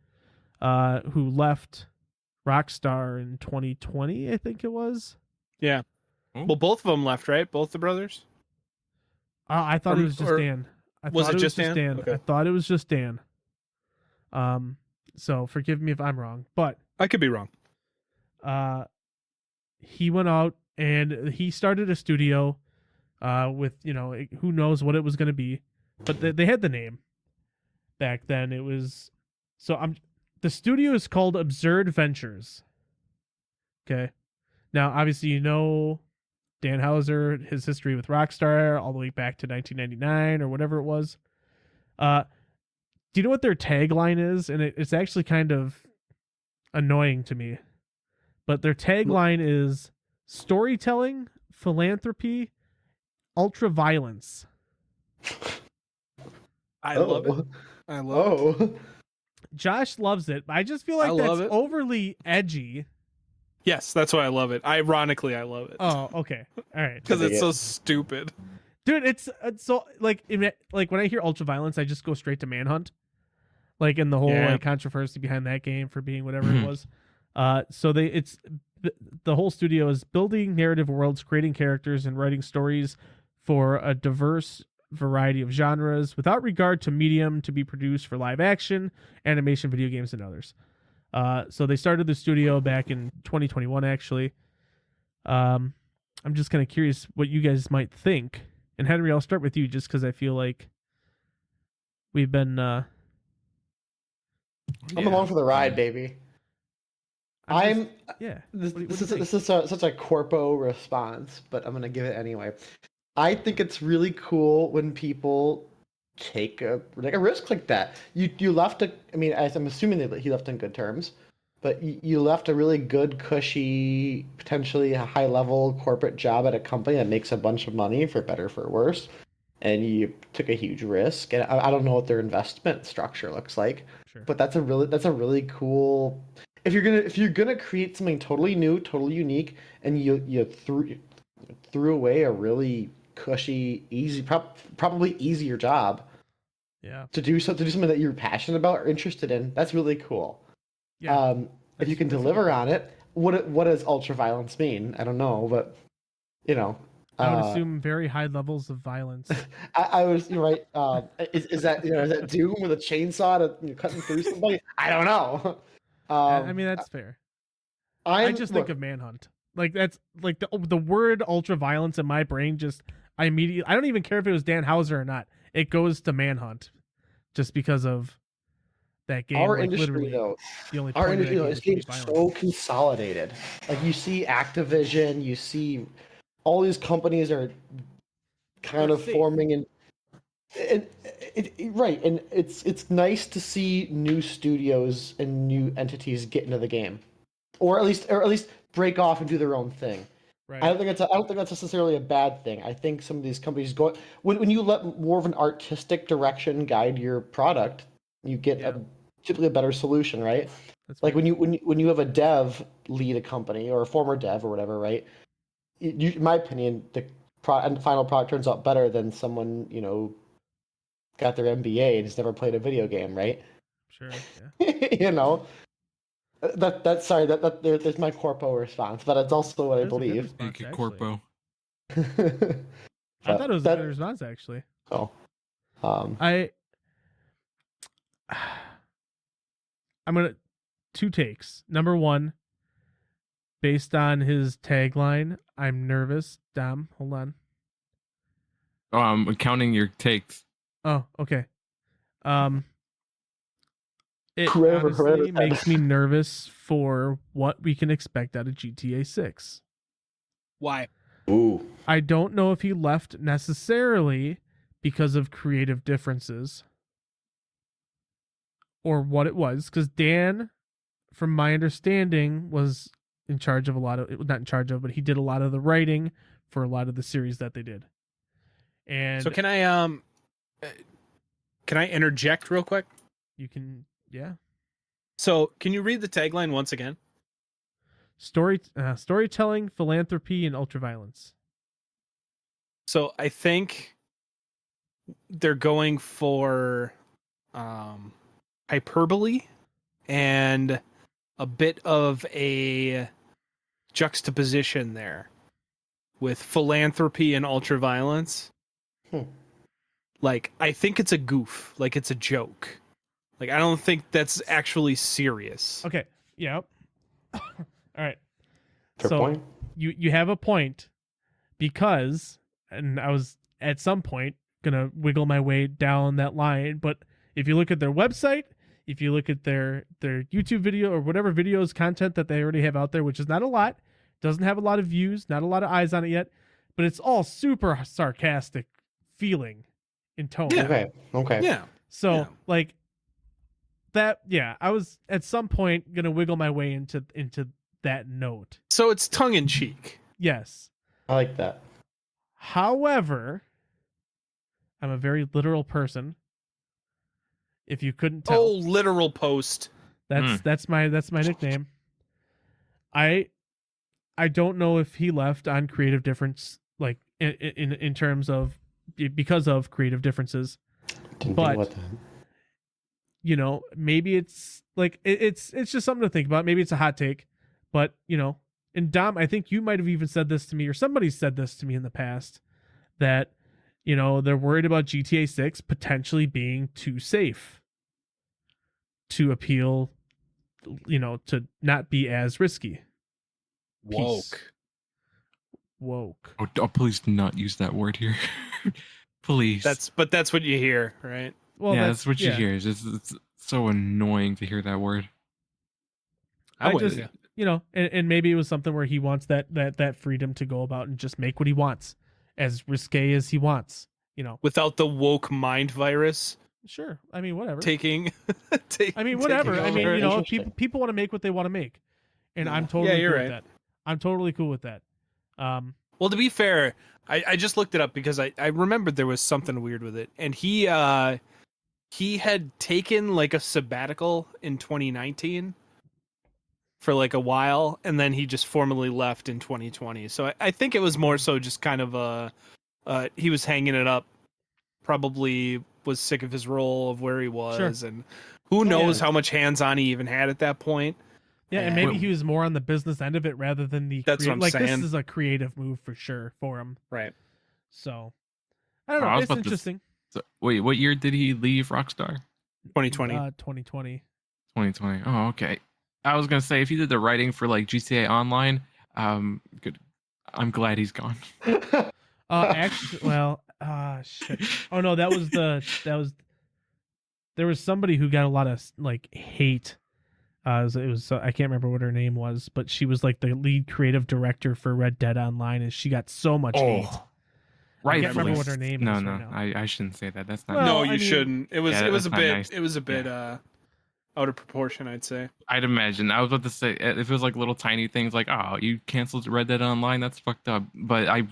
Who left Rockstar in 2020, I think it was. Yeah. Well, both of them left, right? Both the brothers. I thought it was just Dan. Was it just Dan? Okay. I thought it was just Dan. So forgive me if I'm wrong, but I could be wrong. He went out and he started a studio with, who knows what it was going to be, but they had the name back then. It was the studio is called Absurd Ventures. Okay. Now, obviously, Dan Houser, his history with Rockstar all the way back to 1999 or whatever it was. Do you know what their tagline is? And it's actually kind of annoying to me. But their tagline is storytelling, philanthropy, ultra violence. I love it. I love it. Josh loves it. I just feel like that's overly edgy. Yes, that's why I love it. Ironically, I love it. Oh, okay. All right. Because it's so stupid. Dude, it's so like when I hear ultra violence, I just go straight to Manhunt. Like in the whole like controversy behind that game for being whatever it was. So the whole studio is building narrative worlds, creating characters, and writing stories for a diverse variety of genres without regard to medium to be produced for live action, animation, video games, and others. So they started the studio back in 2021, actually. I'm just kind of curious what you guys might think. And Henry, I'll start with you just because I feel like we've been... I'm along for the ride, baby. This is such a corpo response, but I'm going to give it anyway. I think it's really cool when people take a risk like that. You left I'm assuming that he left on good terms, but you left a really good, cushy, potentially a high-level corporate job at a company that makes a bunch of money, for better or for worse, and you took a huge risk. And I don't know what their investment structure looks like, but that's a really cool. If you're gonna create something totally new, totally unique, and you threw away a really cushy, easy, probably easier job, to do something that you're passionate about or interested in, that's really cool. If you can deliver on it, what does ultra violence mean? I don't know, but I would assume very high levels of violence. I was right. Is that is that Doom with a chainsaw to cutting through somebody? I don't know. I mean, that's fair. I just think of Manhunt. Like that's like the word ultra violence in my brain. I don't even care if it was Dan Houser or not. It goes to Manhunt, just because of that game. Our like, industry, though, is getting so consolidated. Like you see Activision, you see all these companies are kind of forming, and it's nice to see new studios and new entities get into the game, or at least break off and do their own thing. Right. I don't think that's necessarily a bad thing. I think some of these companies go when you let more of an artistic direction guide your product, you get typically a better solution, right? That's like when you have a dev lead a company or a former dev or whatever, right? In my opinion, the final product turns out better than someone got their MBA and has never played a video game, right? Sure. Yeah. There's my corpo response, but it's also what I believe. Corpo. I thought it was a good response, actually. Oh. I'm gonna two takes. Number one, based on his tagline, I'm nervous. Dom, hold on. Oh, I'm counting your takes. Oh, okay. It honestly makes me nervous for what we can expect out of GTA 6. Why? Ooh. I don't know if he left necessarily because of creative differences or what it was, because Dan, from my understanding, was in charge of not in charge of, but he did a lot of the writing for a lot of the series that they did. And so can I interject real quick? You can, yeah. So can you read the tagline once again? Storytelling, philanthropy, and ultraviolence. So I think they're going for hyperbole and a bit of a juxtaposition there with philanthropy and ultraviolence. Like, I think it's a goof. Like, it's a joke. Like, I don't think that's actually serious. Okay. Yep. All right. Fair point. You have a point, because, and I was at some point gonna wiggle my way down that line, but if you look at their website, if you look at their YouTube video or whatever videos content that they already have out there, which is not a lot, doesn't have a lot of views, not a lot of eyes on it yet, but it's all super sarcastic feeling in tone. Yeah. Okay. Yeah. So like that, I was at some point gonna wiggle my way into that note. So it's tongue in cheek. Yes. I like that. However, I'm a very literal person. If you couldn't tell. Oh, literal post. That's my nickname. I don't know if he left on creative difference, like in terms of because of creative differences. Didn't But think about that. you know, maybe it's like it's just something to think about. Maybe it's a hot take, but you know, and Dom, I think you might have even said this to me, or somebody said this to me in the past, that you know they're worried about GTA 6 potentially being too safe to appeal, you know, to not be as risky. Woke. Oh, please do not use that word here. Please. That's what you hear, right? Well, yeah, that's what you hear. It's so annoying to hear that word. I just, you know, and maybe it was something where he wants that freedom to go about and just make what he wants, as risque as he wants, you know, without the woke mind virus. Sure. I mean, whatever. I mean, whatever. I mean, you know, people want to make what they want to make, and I'm totally cool with that. I'm totally cool with that. Well, to be fair, I just looked it up because I remembered there was something weird with it, and he had taken like a sabbatical in 2019 for like a while, and then he just formally left in 2020. So I think it was more so just kind of he was hanging it up, probably was sick of his role of where he was, and who knows how much hands-on he even had at that point. Yeah, and maybe he was more on the business end of it rather than the that's what I'm saying. This is a creative move for sure for him. Right. So I don't know. It's interesting. Wait, what year did he leave Rockstar? 2020. 2020. 2020. Oh, okay. I was gonna say if he did the writing for like GTA Online, good. I'm glad he's gone. Actually, well, shit. Oh no, there was somebody who got a lot of like hate. It was I can't remember what her name was, but she was like the lead creative director for Red Dead Online, and she got so much hate. Right. I can't remember what her name is. No, right now. I shouldn't say that. That's not. Well, no, you shouldn't. It was a bit. Nice. It was a bit out of proportion, I'd say. I'd imagine. I was about to say if it was like little tiny things like, oh, you canceled Red Dead Online, that's fucked up. But I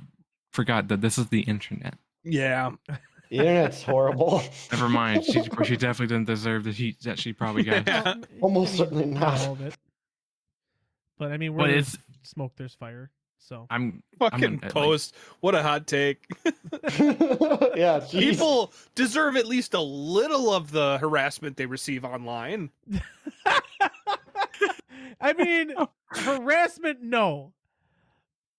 forgot that this is the internet. Yeah. The internet's horrible. Never mind. She definitely didn't deserve the heat that she probably got. Yeah. Almost certainly not. All of it. But I mean, where there's smoke, there's fire. So I'm post. What a hot take. Yeah, geez. People deserve at least a little of the harassment they receive online. I mean, harassment, no.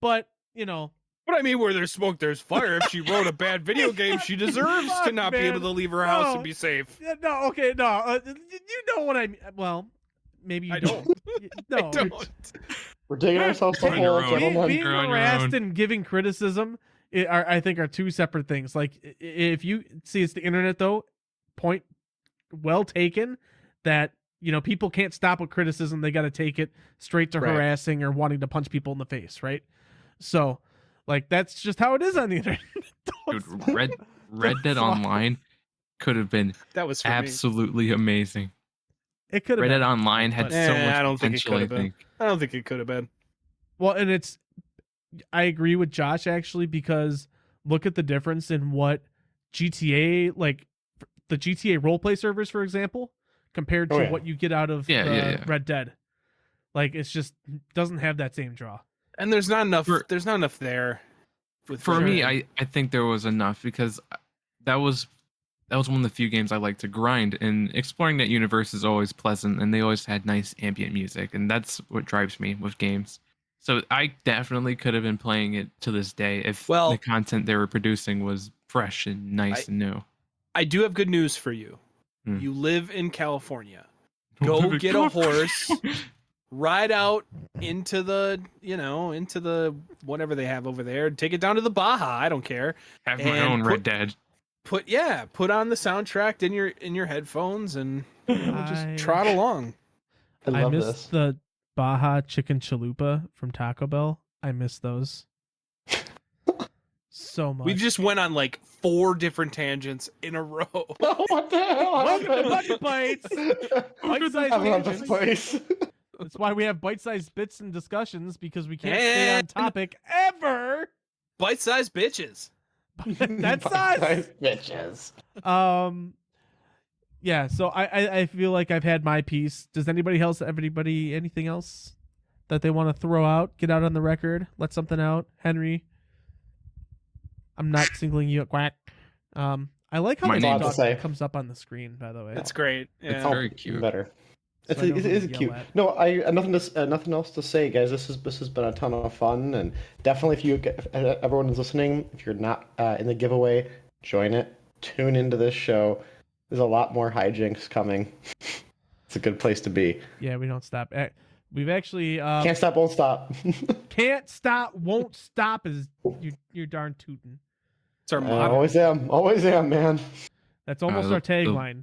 But, you know. But I mean, where there's smoke, there's fire. If she wrote a bad video game, she deserves to not be able to leave her house and be safe. No, okay, no. You know what I mean. Well, maybe you don't. No. I don't. We're digging ourselves a hole, gentlemen. Being harassed and giving criticism, I think, are two separate things. Like, if you see it's the internet, though, point well taken that, you know, people can't stop with criticism. They got to take it straight to harassing or wanting to punch people in the face, right? So, like, that's just how it is on the internet. Dude, Red Dead Online could have been absolutely amazing. It could have. Red Dead Online had so much potential, I think. I don't think it could have been. Well, and I agree with Josh, actually, because look at the difference in what GTA, like the GTA roleplay servers, for example, compared to what you get out of Red Dead. Like, it's just doesn't have that same draw. And there's not enough. There's not enough there. For me, I think there was enough because that was one of the few games I like to grind, and exploring that universe is always pleasant, and they always had nice ambient music, and that's what drives me with games. So I definitely could have been playing it to this day if the content they were producing was fresh and nice and new. I do have good news for you. You live in California. Go get a horse. Ride out into the whatever they have over there. Take it down to the Baja. I don't care. Have my own Red Dead. Put on the soundtrack in your headphones and just trot along. I miss the Baja chicken chalupa from Taco Bell. I miss those. So much. We just went on like 4 different tangents in a row. Oh, what the hell? Welcome to Bucket Bytes. Bite-sized I love tangents. this place. That's why we have bite-sized bits and discussions, because we can't stay on topic ever. Bite-sized bitches. That's us. Bite-sized bitches. Yeah, so I feel like I've had my piece. Does anybody anything else that they want to throw out, get out on the record, let something out? Henry, I'm not singling you out, quack. I like how My the name's- dog comes up on the screen, by the way. That's great. It's Yeah. very cute. Better. So I know It who is to yell cute. at. No, nothing else to say, guys. This has been a ton of fun, and definitely if everyone is listening, if you're not in the giveaway, join it. Tune into this show. There's a lot more hijinks coming. It's a good place to be. Yeah, we don't stop. We've actually Can't stop, won't stop. can't stop, won't stop is you're darn tootin'. It's our I motto. always am, man. That's almost the- our tagline.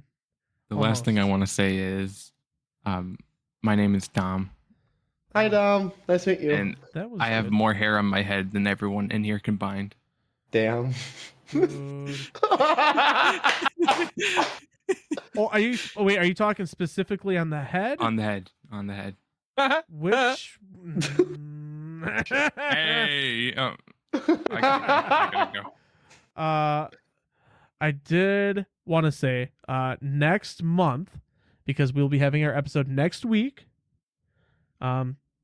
The last thing I want to say is, my name is Dom, Hi, Dom. Nice to meet you. and That was I have good. more hair on my head than everyone in here combined. Damn. Good. Are you talking specifically on the head? On the head. Which Hey, I gotta go. I did want to say next month, because we'll be having our episode next week.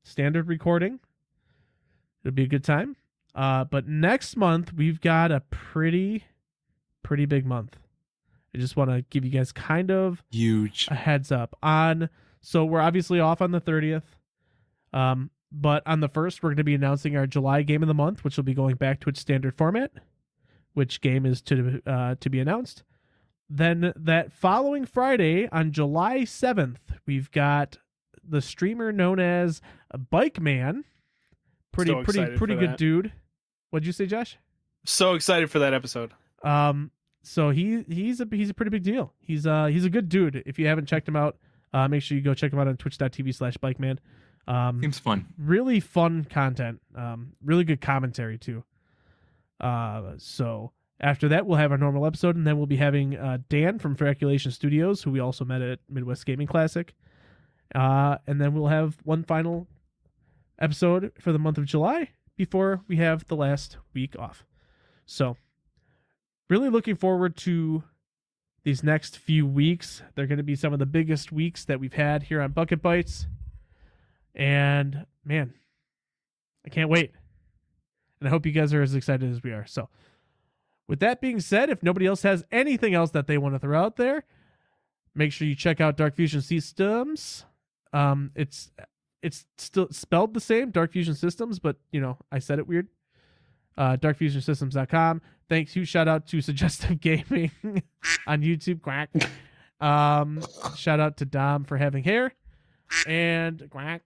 Standard recording. It'll be a good time. But next month we've got a pretty big month. I just want to give you guys kind of Huge. a heads up on. So we're obviously off on the 30th. But on the 1st, we're going to be announcing our July game of the month, which will be going back to its standard format. Which game is to be announced. Then that following Friday, on July 7th, we've got the streamer known as Bike Man. Pretty So excited good for that. dude. What'd you say, Josh? So excited for that episode. So he's a pretty big deal. He's a good dude. If you haven't checked him out, make sure you go check him out on twitch.tv/bikeman. Seems fun. Really fun content. Really good commentary too. So after that, we'll have our normal episode, and then we'll be having Dan from Fraculation Studios, who we also met at Midwest Gaming Classic. And then we'll have one final episode for the month of July before we have the last week off. So really looking forward to these next few weeks. They're going to be some of the biggest weeks that we've had here on Bucket Bytes. And man, I can't wait. And I hope you guys are as excited as we are. So with that being said, if nobody else has anything else that they want to throw out there, make sure you check out Dark Fusion Systems. It's still spelled the same, Dark Fusion Systems, but I said it weird. darkfusionsystems.com. Thanks. Huge shout out to Suggestive Gaming on YouTube. Quack. Shout out to Dom for having hair. And quack.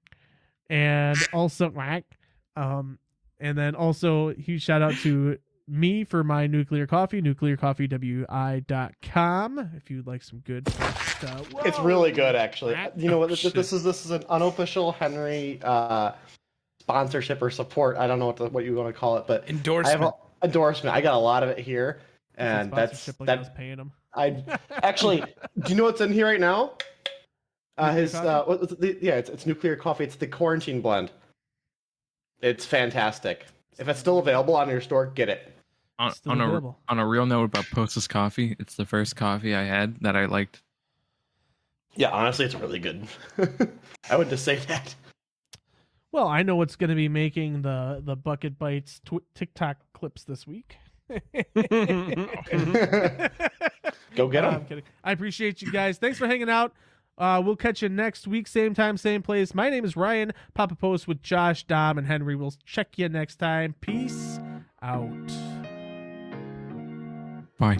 And also quack. And then also huge shout out to me for my nuclear coffee, nuclearcoffeewi.com. If you'd like some good stuff. It's really good, actually. Quack. You know what? Shit. This is an unofficial Henry sponsorship or support. I don't know what you want to call it, but Endorsement. I have endorsement. I got a lot of it here, and that's Sponsorship, like I was paying him. I actually. Do you know what's in here right now? His coffee? it's nuclear coffee. It's the quarantine blend. It's fantastic. If it's still available on your store, get it. Still available. On a real note about Post's coffee, it's the first coffee I had that I liked. Yeah, honestly, it's really good. I would just say that. Well, I know what's going to be making the Bucket Bytes TikTok clips this week. Go get I'm them. kidding. I appreciate you guys. Thanks for hanging out. We'll catch you next week, same time, same place. My name is Ryan. Papa Post with Josh, Dom, and Henry. We'll check you next time. Peace out. Bye.